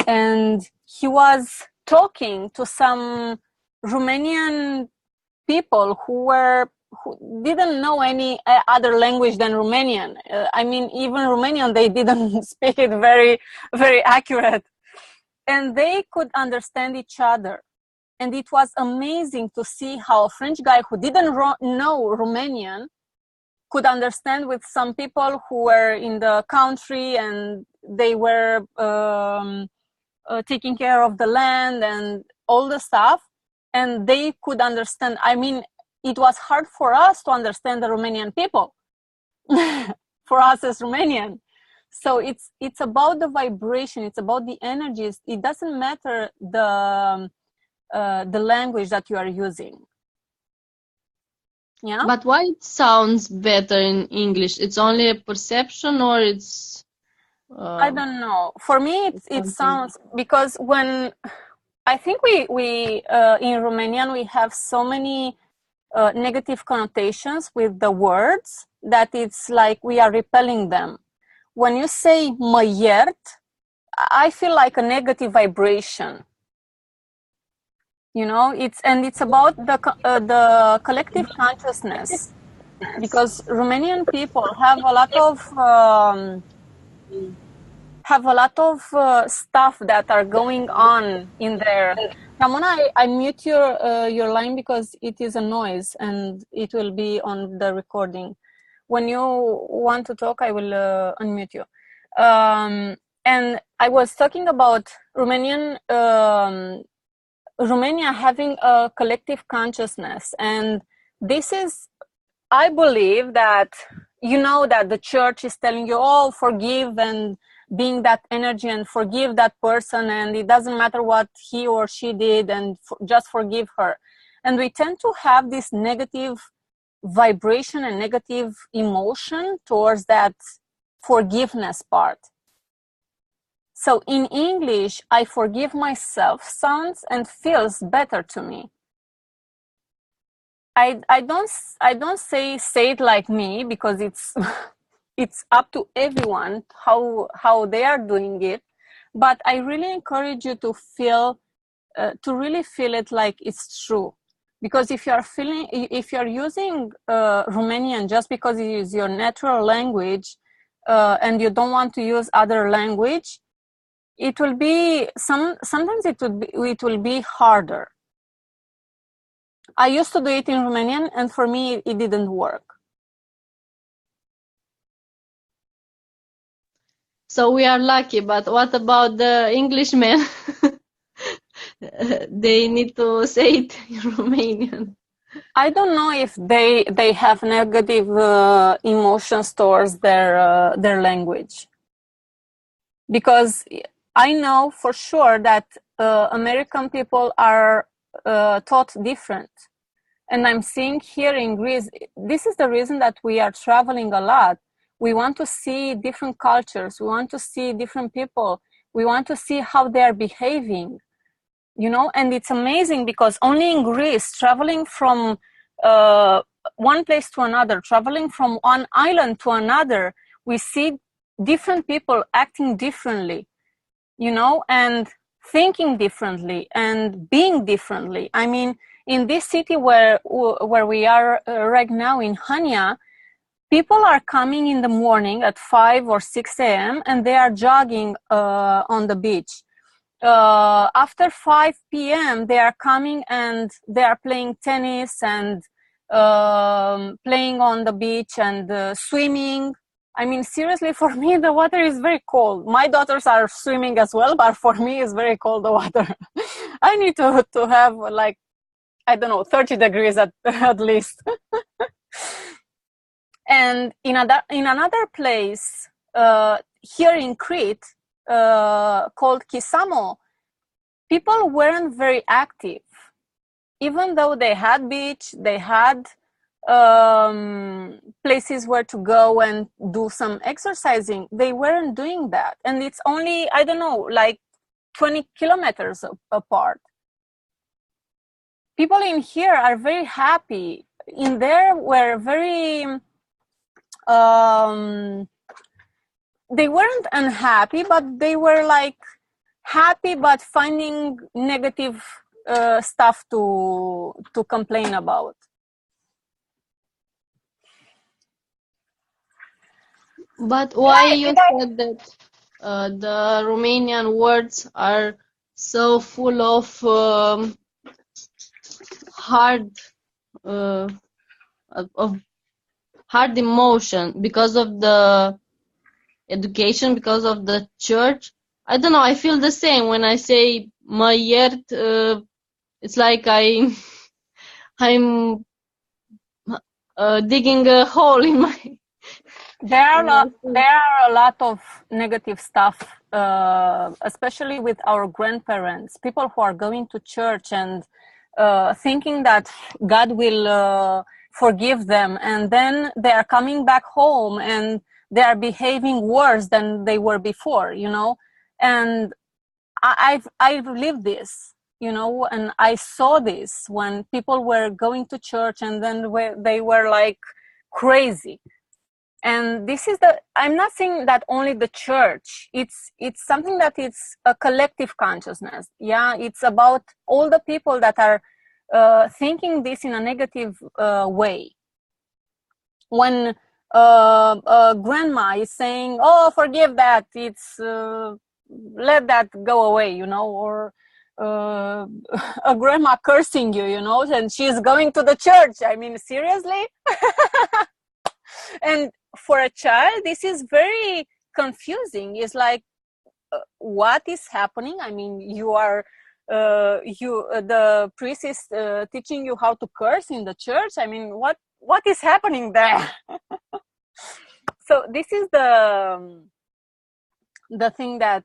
and he was talking to some Romanian people who didn't know any other language than Romanian. I mean, even Romanian, they didn't speak it very, very accurate. And they could understand each other. And it was amazing to see how a French guy who didn't know Romanian could understand with some people who were in the country and they were taking care of the land and all the stuff. And they could understand. I mean, it was hard for us to understand the Romanian people, for us as Romanian. So it's about the vibration. It's about the energies. It doesn't matter the language that you are using. Yeah. But why it sounds better in English? It's only a perception, or it's? I don't know. For me, it sounds, because when I think we in Romanian we have so many negative connotations with the words that it's like we are repelling them. When you say mă iert, I feel like a negative vibration. You know, it's about the collective consciousness, because Romanian people have a lot of stuff that are going on in there. Ramona, I mute your line because it is a noise and it will be on the recording. When you want to talk, I will unmute you. And I was talking about Romania having a collective consciousness. And this is, I believe that, you know, that the church is telling you, oh, forgive, and being that energy and forgive that person, and it doesn't matter what he or she did, and just forgive her. And we tend to have this negative vibration and negative emotion towards that forgiveness part. So in English, I forgive myself sounds and feels better to me. I don't say it like me, because it's it's up to everyone how they are doing it. But I really encourage you to really feel it like it's true. Because if you're using Romanian just because it is your natural language, and you don't want to use other language, it will be sometimes it will be harder. I used to do it in Romanian, and for me, it didn't work. So we are lucky, but what about the Englishmen? They need to say it in Romanian. I don't know if they have negative emotions towards their language, because I know for sure that American people are taught different. And I'm seeing here in Greece, this is the reason that we are traveling a lot. We want to see different cultures. We want to see different people. We want to see how they are behaving, you know? And it's amazing because only in Greece, traveling from one place to another, traveling from one island to another, we see different people acting differently, you know, and thinking differently and being differently. I mean, in this city where we are right now in Hania, people are coming in the morning at 5 or 6 a.m. and they are jogging on the beach. After 5 p.m., they are coming and they are playing tennis and playing on the beach and swimming. I mean, seriously, for me, the water is very cold. My daughters are swimming as well, but for me, it's very cold, the water. I need to have, like, I don't know, 30 degrees at least. And in another place, here in Crete, called Kisamo, people weren't very active. Even though they had beach, they had places where to go and do some exercising, they weren't doing that. And it's only, I don't know, like 20 kilometers apart. People in here are very happy. In there were very, they weren't unhappy, but they were like happy, but finding negative stuff to complain about. But why you said that the Romanian words are so full of hard of hard emotion because of the education, because of the church? I don't know. I feel the same when I say mă iert. It's like I'm digging a hole in my. There are a lot of negative stuff, especially with our grandparents, people who are going to church and thinking that God will forgive them, and then they are coming back home and they are behaving worse than they were before, you know. And I've lived this, you know, and I saw this when people were going to church and then they were like crazy. And this is I'm not saying that only the church, it's something that it's a collective consciousness. Yeah, it's about all the people that are thinking this in a negative way. When grandma is saying, oh, forgive that, it's let that go away, you know, or a grandma cursing you, you know, and she's going to the church. I mean, seriously? And for a child, this is very confusing. It's like, what is happening? I mean, you are, the priest is teaching you how to curse in the church. I mean, what is happening there? So this is the thing that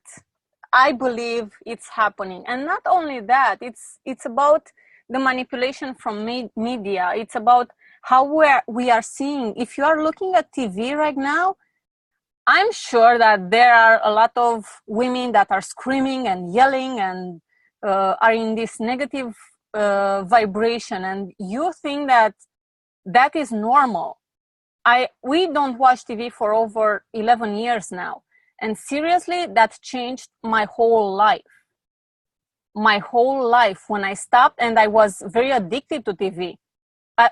I believe it's happening. And not only that, it's about the manipulation from media. It's about how we are seeing. If you are looking at TV right now, I'm sure that there are a lot of women that are screaming and yelling and are in this negative vibration, and you think that is normal. We don't watch TV for over 11 years now, and seriously, that changed my whole life. My whole life, when I stopped, and I was very addicted to TV.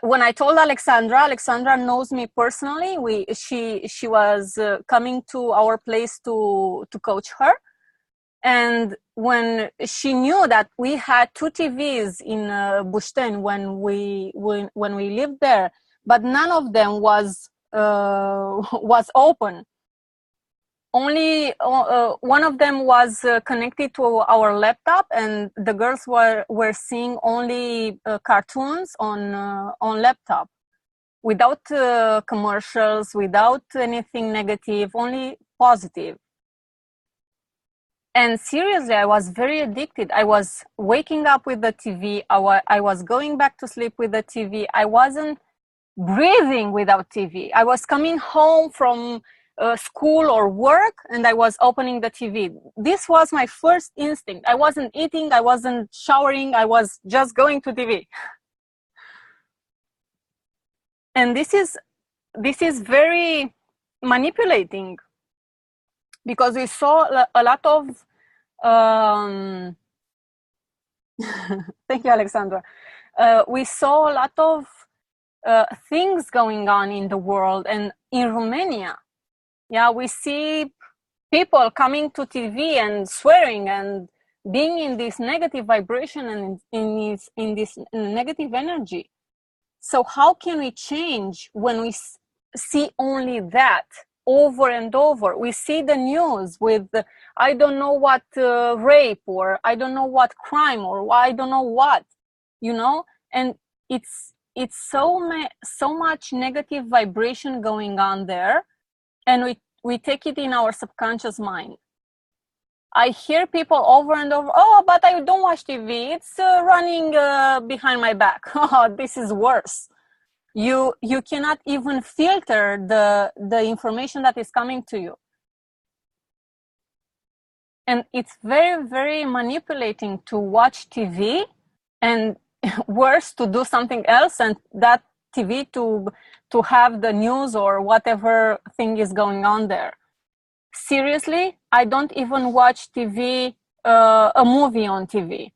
When I told Alexandra knows me personally. She was coming to our place to coach her, And when she knew that we had 2 TVs in Bushten when we lived there, but none of them was open. Only one of them was connected to our laptop, and the girls were seeing only cartoons on laptop, without commercials, without anything negative, only positive. And seriously, I was very addicted. I was waking up with the TV. I was going back to sleep with the TV. I wasn't breathing without TV. I was coming home from school or work, and I was opening the TV. This was my first instinct. I wasn't eating. I wasn't showering. I was just going to TV. And this is very manipulating, because we saw a lot of thank you, Alexandra. We saw a lot of things going on in the world, and in Romania, yeah, we see people coming to TV and swearing and being in this negative vibration and in this negative energy. So how can we change when we see only that over and over? We see the news with I don't know what rape, or I don't know what crime, or I don't know what, and it's so much negative vibration going on there, and we take it in our subconscious mind. I hear people over and over, oh, but I don't watch TV. It's running behind my back. Oh, this is worse. You cannot even filter the information that is coming to you. And it's very, very manipulating to watch TV, and worse, to do something else, and that TV to have the news or whatever thing is going on there. Seriously, I don't even watch TV, a movie on TV.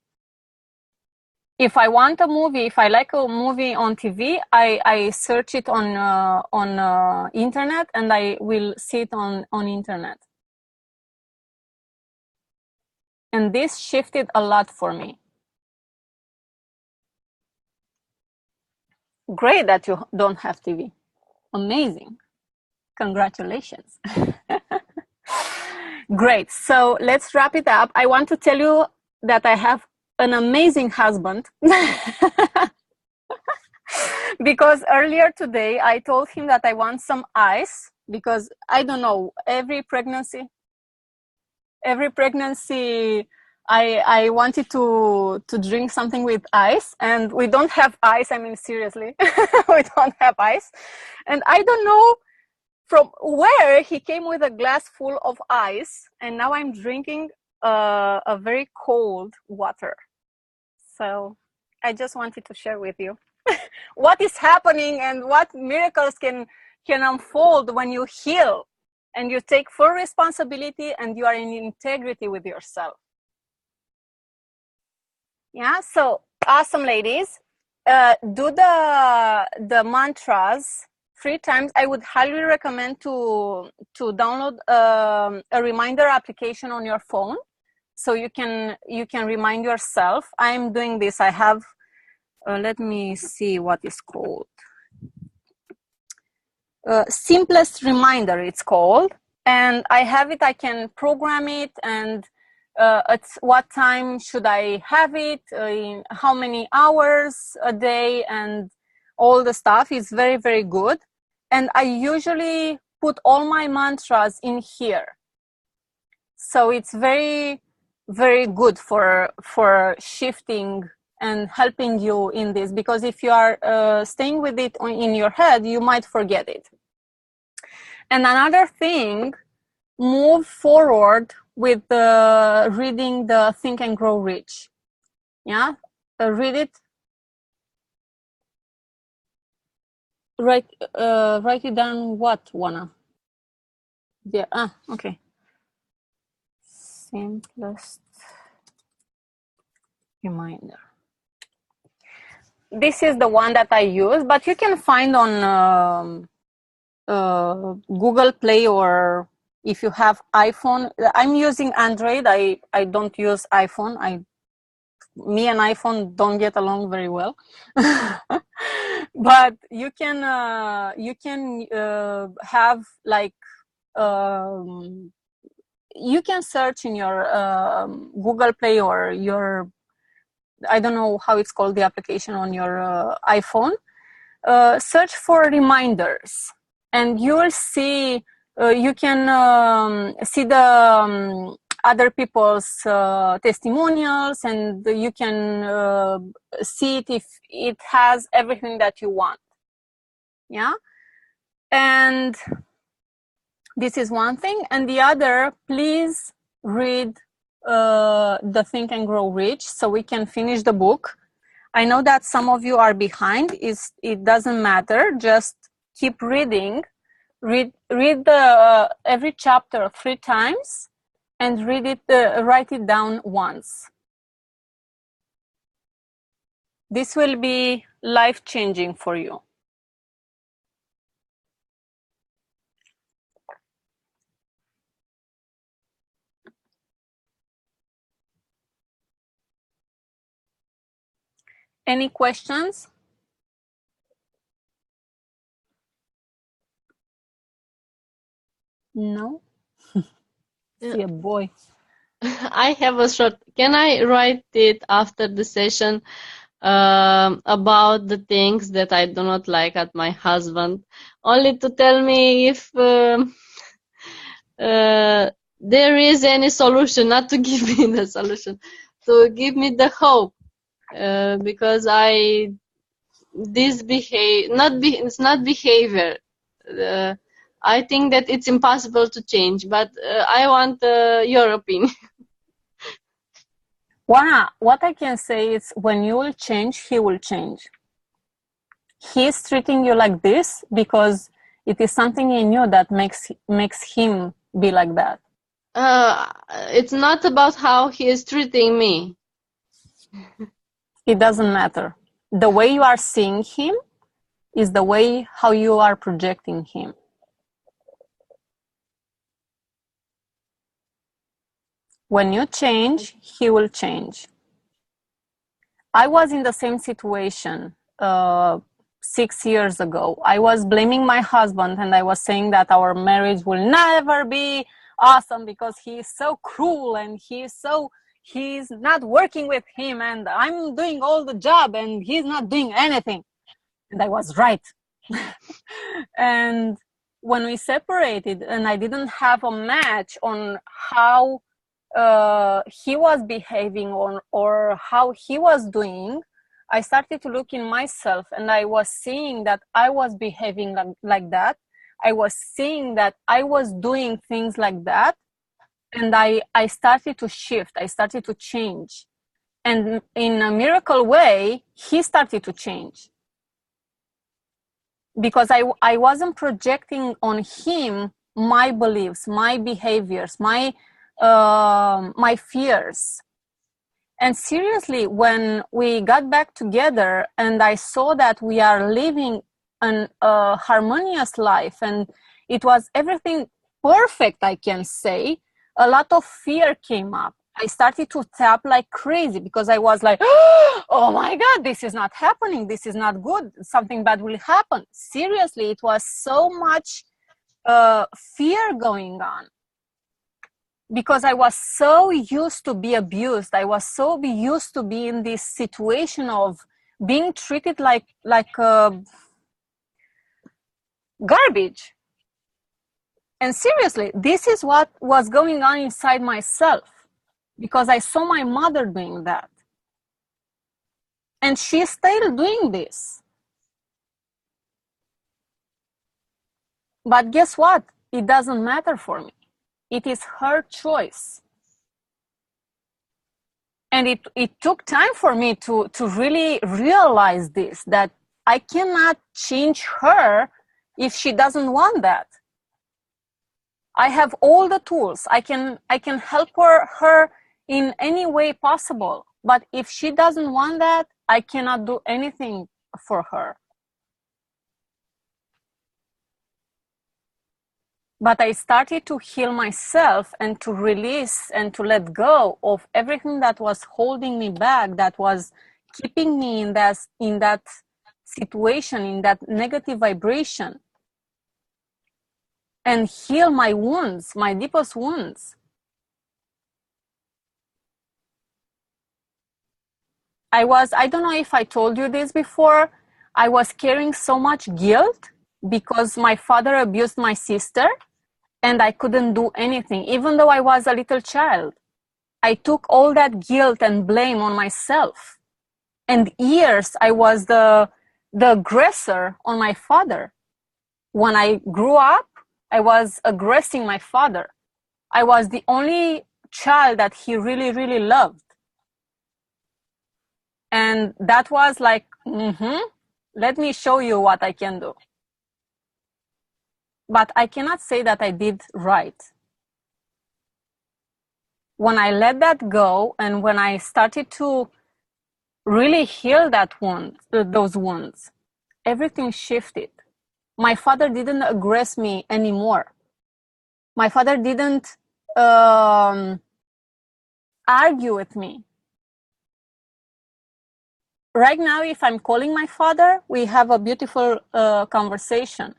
If I want a movie, if I like a movie on TV, I search it on internet, and I will see it on internet. And this shifted a lot for me. Great that you don't have TV. Amazing. Congratulations. Great. So let's wrap it up. I want to tell you that I have an amazing husband. Because earlier today I told him that I want some ice, because I don't know, every pregnancy I wanted to drink something with ice, and we don't have ice. I mean, seriously, we don't have ice. And I don't know from where he came with a glass full of ice, and now I'm drinking a very cold water. So I just wanted to share with you what is happening and what miracles can unfold when you heal and you take full responsibility and you are in integrity with yourself. Yeah, so awesome, ladies. Do the mantras 3 times. I would highly recommend to download a reminder application on your phone, so you can remind yourself. I'm doing this. I have, let me see what it's called. Simplest Reminder, it's called. And I have it, I can program it, and at what time should I have it, in how many hours a day, and all the stuff is very, very good. And I usually put all my mantras in here. So it's very, very good for shifting and helping you in this, because if you are staying with it in your head, you might forget it. And another thing, move forward with reading the Think and Grow Rich. Yeah, read it. Write it down. What, Wana? Yeah. Okay. Simplest reminder. This is the one that I use, but you can find on Google Play or if you have iPhone, I'm using Android. I don't use iPhone. Me and iPhone don't get along very well. But you can have like you can search in your Google Play or your, I don't know how it's called, the application on your iPhone. Search for reminders, and you will see. You can see the other people's testimonials, and you can see it if it has everything that you want. Yeah, and this is one thing. And the other, please read the Think and Grow Rich so we can finish the book. I know that some of you are behind. It doesn't matter. Just keep reading. Read the every chapter 3 times, and write it down once. This will be life-changing for you. Any questions? No? See a boy. I have a short. Can I write it after the session about the things that I do not like at my husband? Only to tell me if there is any solution, not to give me the solution, to give me the hope. Because it's not behavior. I think that it's impossible to change, but I want your opinion. What I can say is, when you will change, he will change. He's treating you like this because it is something in you that makes him be like that. It's not about how he is treating me. It doesn't matter. The way you are seeing him is the way how you are projecting him. When you change, he will change. I was in the same situation 6 years ago. I was blaming my husband, and I was saying that our marriage will never be awesome because he is so cruel, and he's not working with him, and I'm doing all the job and he's not doing anything. And I was right. And when we separated and I didn't have a match on how he was behaving or how he was doing, I started to look in myself, and I was seeing that I was behaving like that. I was seeing that I was doing things like that. And I started to shift. I started to change. And in a miracle way, he started to change. Because I wasn't projecting on him my beliefs, my behaviors, my fears. And seriously, when we got back together and I saw that we are living a harmonious life, and it was everything perfect, I can say, a lot of fear came up. I started to tap like crazy because I was like, oh my God, this is not happening. This is not good. Something bad will happen. Seriously, it was so much fear going on. Because I was so used to be abused. I was so used to be in this situation of being treated like garbage. And seriously, this is what was going on inside myself, because I saw my mother doing that. And she's still doing this. But guess what? It doesn't matter for me. It is her choice. And it took time for me to really realize this, that I cannot change her if she doesn't want that. I have all the tools. I can help her in any way possible. But if she doesn't want that, I cannot do anything for her. But I started to heal myself and to release and to let go of everything that was holding me back, that was keeping me in that situation, in that negative vibration, and heal my wounds, my deepest wounds. I don't know if I told you this before, I was carrying so much guilt because my father abused my sister and I couldn't do anything, even though I was a little child. I took all that guilt and blame on myself. And years I was the aggressor on my father. When I grew up, I was aggressing my father. I was the only child that he really, really loved. And that was like, let me show you what I can do. But I cannot say that I did right. When I let that go and when I started to really heal those wounds, everything shifted. My father didn't aggress me anymore. My father didn't argue with me. Right now, if I'm calling my father, we have a beautiful conversation.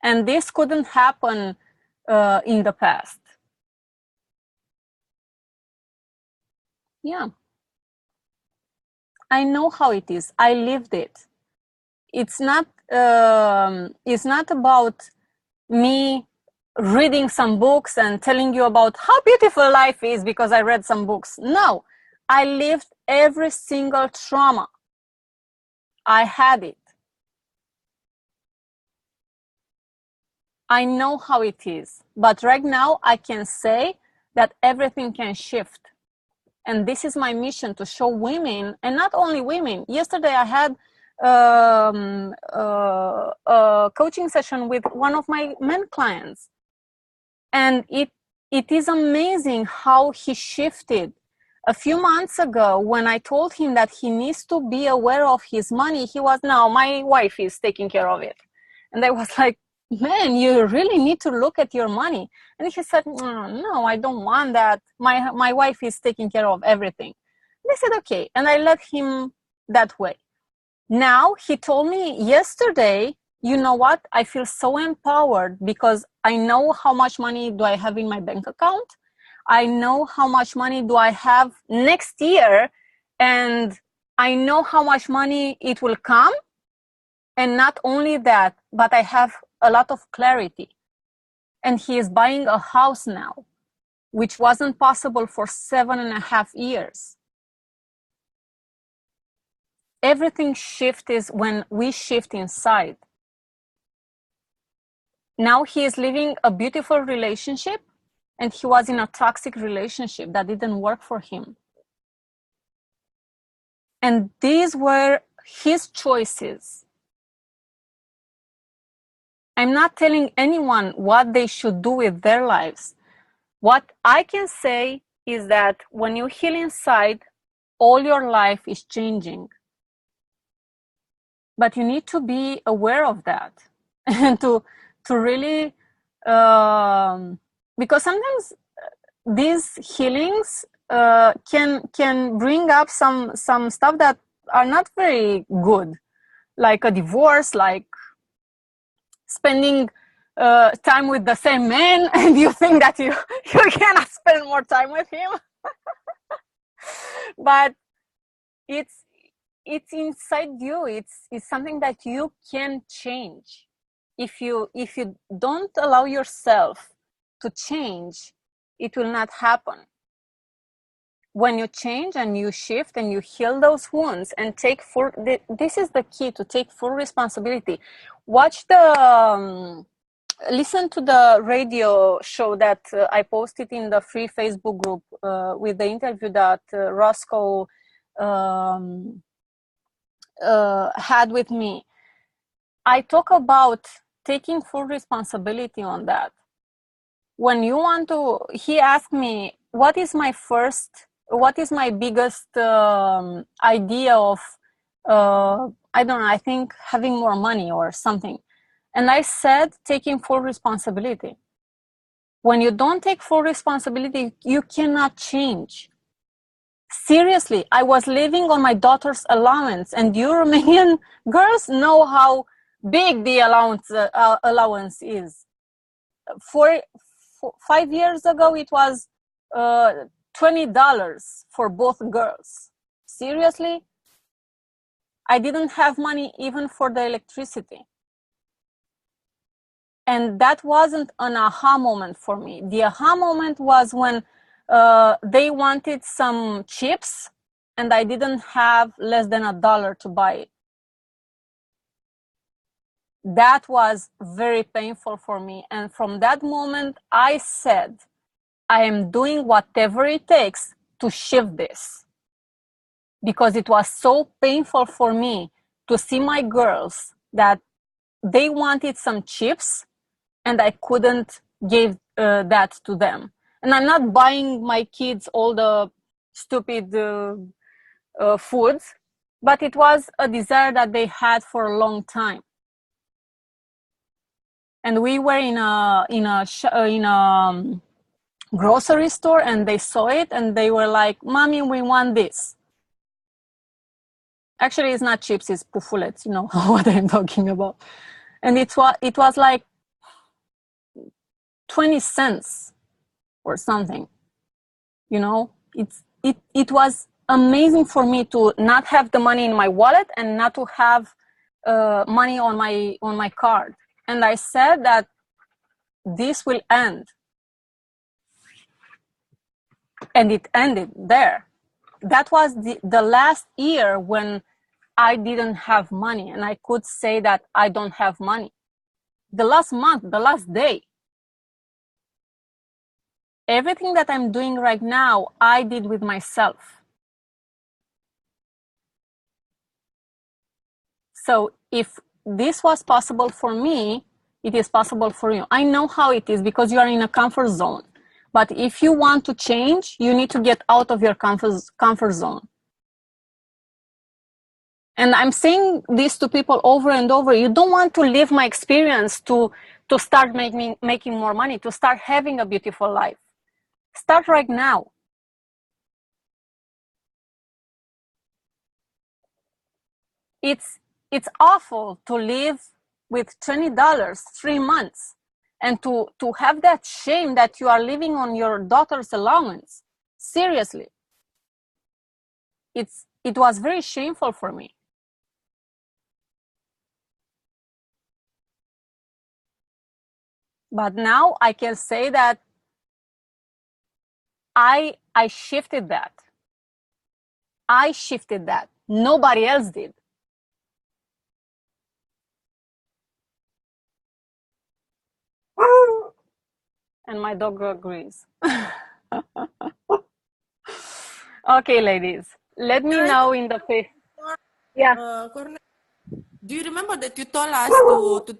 And this couldn't happen in the past. Yeah. I know how it is. I lived it. It's not about me reading some books and telling you about how beautiful life is because I read some books. No, I lived every single trauma. I had it. I know how it is. But right now I can say that everything can shift. And this is my mission, to show women, and not only women. Yesterday I had a coaching session with one of my men clients. And it is amazing how he shifted. A few months ago, when I told him that he needs to be aware of his money, he was, no, my wife is taking care of it. And I was like, man, you really need to look at your money. And he said, no, I don't want that. My wife is taking care of everything. And I said, okay. And I let him that way. Now he told me yesterday, you know what? I feel so empowered because I know how much money do I have in my bank account. I know how much money do I have next year. And I know how much money it will come. And not only that, but I have a lot of clarity. And he is buying a house now, which wasn't possible for 7.5 years. Everything shifts when we shift inside. Now he is living a beautiful relationship, and he was in a toxic relationship that didn't work for him. And these were his choices. I'm not telling anyone what they should do with their lives. What I can say is that when you heal inside, all your life is changing. But you need to be aware of that and to really, because sometimes these healings can bring up some stuff that are not very good, like a divorce, like spending time with the same man, and you think that you cannot spend more time with him. But it's inside you. It's something that you can change. If you don't allow yourself to change, it will not happen. When you change and you shift and you heal those wounds and take full, this is the key, to take full responsibility. Listen to the radio show that I posted in the free Facebook group with the interview that Roscoe had with me. I talk about taking full responsibility on that. When you want to, he asked me, what is my biggest idea of I don't know, I think having more money or something. And I said, taking full responsibility. When you don't take full responsibility, you cannot change. Seriously, I was living on my daughter's allowance, and you Romanian girls know how big the allowance is. 5 years ago, it was $20 for both girls. Seriously? I didn't have money even for the electricity. And that wasn't an aha moment for me. The aha moment was when they wanted some chips and I didn't have less than $1 to buy it. That was very painful for me. And from that moment, I said, I am doing whatever it takes to shift this. Because it was so painful for me to see my girls that they wanted some chips and I couldn't give that to them. And I'm not buying my kids all the stupid foods, but it was a desire that they had for a long time. And we were in a grocery store, and they saw it, and they were like, "Mommy, we want this." Actually, it's not chips; it's pufulets. You know what I'm talking about. And it was like 20 cents or something. You know, it was amazing for me to not have the money in my wallet and not to have money on my card. And I said that this will end. And it ended there. That was the last year when I didn't have money, and I could say that I don't have money. The last month, the last day. Everything that I'm doing right now, I did with myself. So if this was possible for me, it is possible for you. I know how it is because you are in a comfort zone. But if you want to change, you need to get out of your comfort zone. And I'm saying this to people over and over. You don't want to live my experience to start making more money, to start having a beautiful life. Start right now. It's awful to live with $20 3 months and to have that shame that you are living on your daughter's allowance. Seriously. It was very shameful for me. But now I can say that I shifted that. I shifted that. Nobody else did. And my dog agrees. Okay, ladies. Let me know in the face. Yeah. Do you remember that you told us to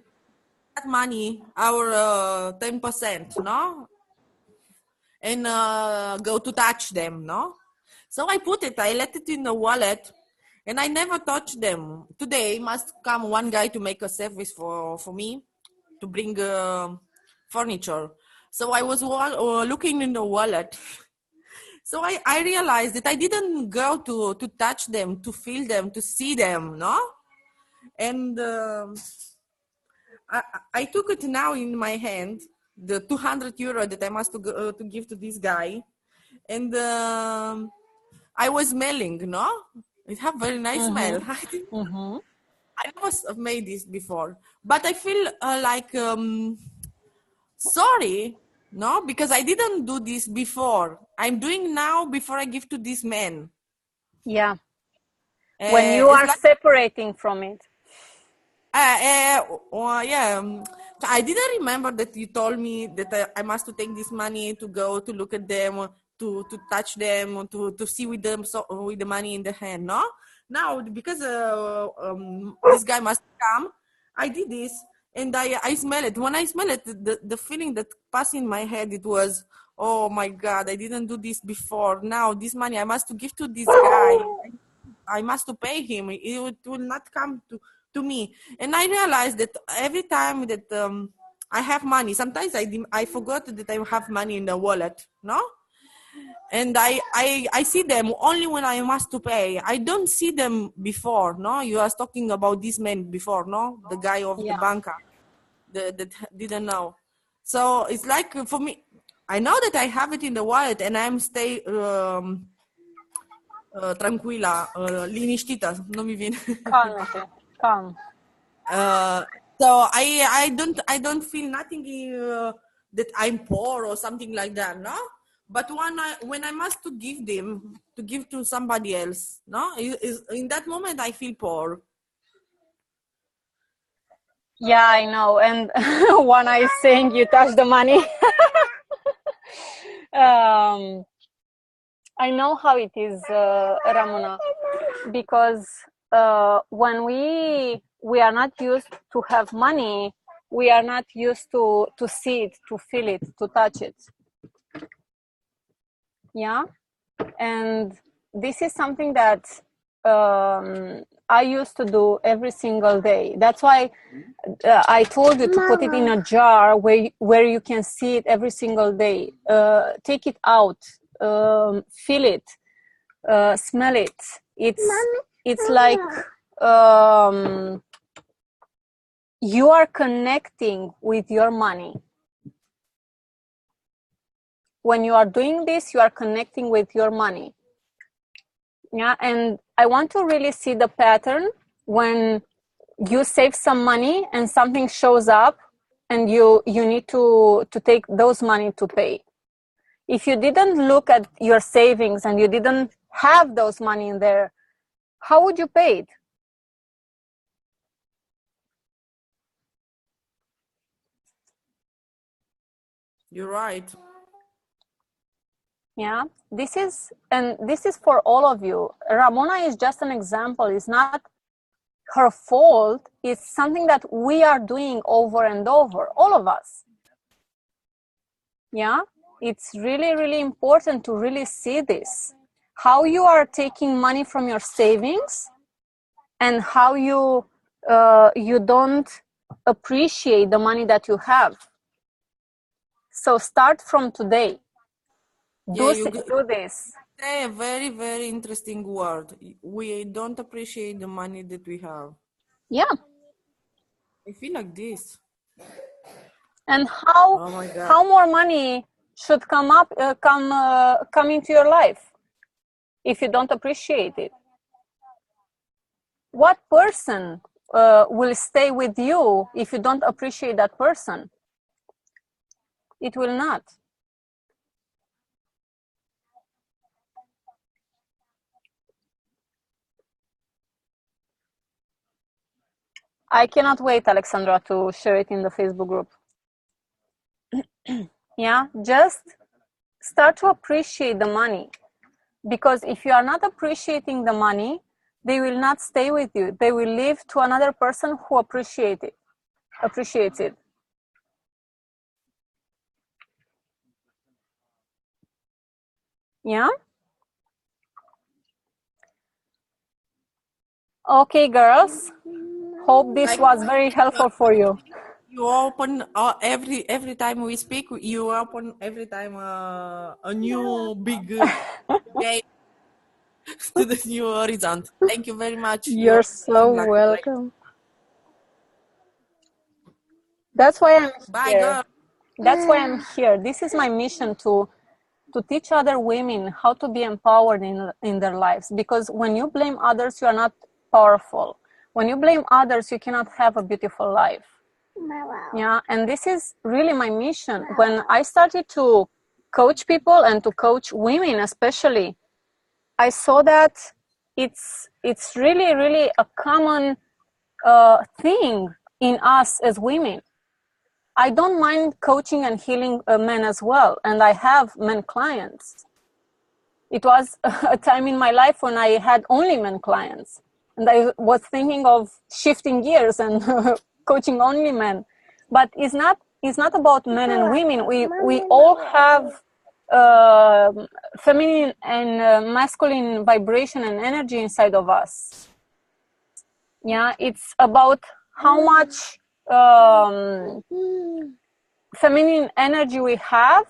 that money, our 10%, no? And go to touch them, no? So I let it in the wallet, and I never touched them. Today must come one guy to make a service for me, to bring furniture. So I was looking in the wallet. So I realized that I didn't go to touch them, to feel them, to see them, no? And I took it now in my hand, the 200 euro that I must to give to this guy. And I was smelling, no? It have very nice smell. I never made this before. But I feel like sorry, no? Because I didn't do this before. I'm doing now before I give to this man. Yeah. When you are like, separating from it. Yeah. I didn't remember that you told me that I must to take this money to go to look at them, to touch them, to see with them, so with the money in the hand. No, now because this guy must come, I did this and I smell it. When I smell it, the feeling that passed in my head, it was, oh my God, I didn't do this before. Now this money I must to give to this guy. I must to pay him. It will not come to me. And I realized that every time that I have money, sometimes I forgot that I have money in the wallet, no? And I see them only when I must to pay. I don't see them before, no? You are talking about this man before, no? The guy of the banker that didn't know. So it's like for me, I know that I have it in the wallet and I'm stay tranquila, liniștită, nu mi vine. Calm. So I don't feel nothing that I'm poor or something like that, no? But when I must to give to somebody else, no? In that moment I feel poor. Yeah, I know. And one eye is saying you touch the money. I know how it is, Ramona, because when we are not used to have money, we are not used to see it, to feel it, to touch it. Yeah, and this is something that I used to do every single day. That's why I told you to put it in a jar where you can see it every single day. Take it out, feel it, smell it. It's like you are connecting with your money. When you are doing this, you are connecting with your money. Yeah, and I want to really see the pattern when you save some money and something shows up and you need to take those money to pay. If you didn't look at your savings and you didn't have those money in there, how would you pay it? You're right. Yeah, this is for all of you. Ramona is just an example. It's not her fault. It's something that we are doing over and over, all of us. Yeah, it's really, really important to really see this. How you are taking money from your savings and how you don't appreciate the money that you have. So start from today. Do this. A very, very interesting word. We don't appreciate the money that we have. Yeah. I feel like this. And how more money should come into your life if you don't appreciate it? What person will stay with you if you don't appreciate that person? It will not. I cannot wait, Alexandra, to share it in the Facebook group. Yeah, just start to appreciate the money. Because if you are not appreciating the money, they will not stay with you. They will leave to another person who appreciates it. Yeah? Okay, girls. Hope this was very helpful for you. You open every time we speak. You open every time a new big gate to the new horizon. Thank you very much. You're so welcome. That's why I'm Bye, here. girl. That's why I'm here. This is my mission to teach other women how to be empowered in their lives. Because when you blame others, you are not powerful. When you blame others, you cannot have a beautiful life. Yeah, and this is really my mission. When I started to coach people and to coach women especially, I saw that it's really, really a common thing in us as women. I don't mind coaching and healing men as well, and I have men clients. It was a time in my life when I had only men clients, and I was thinking of shifting gears and coaching only men. But it's not about men and women. We all have feminine and masculine vibration and energy inside of us. Yeah, it's about how much feminine energy we have,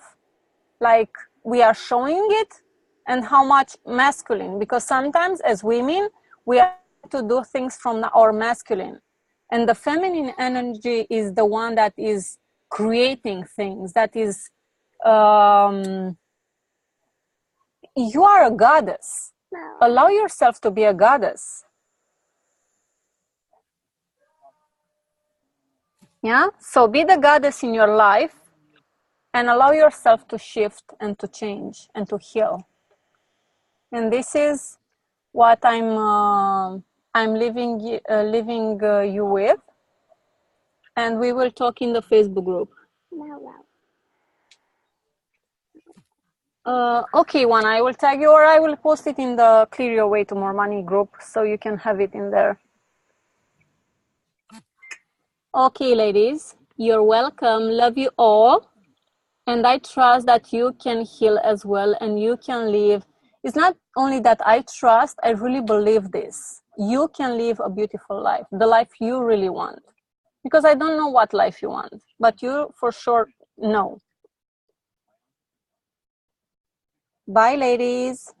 like we are showing it, and how much masculine, because sometimes as women we are to do things from our masculine, and the feminine energy is the one that is creating things, that is you are a goddess. Allow yourself to be a goddess. Yeah, so be the goddess in your life and allow yourself to shift and to change and to heal. And this is what I'm leaving you with, and we will talk in the Facebook group. Okay, one, I will tag you, or I will post it in the Clear Your Way to More Money group so you can have it in there. Okay, ladies, you're welcome. Love you all. And I trust that you can heal as well and you can live. It's not only that I trust, I really believe this. You can live a beautiful life, the life you really want. Because I don't know what life you want, but you for sure know. Bye, ladies.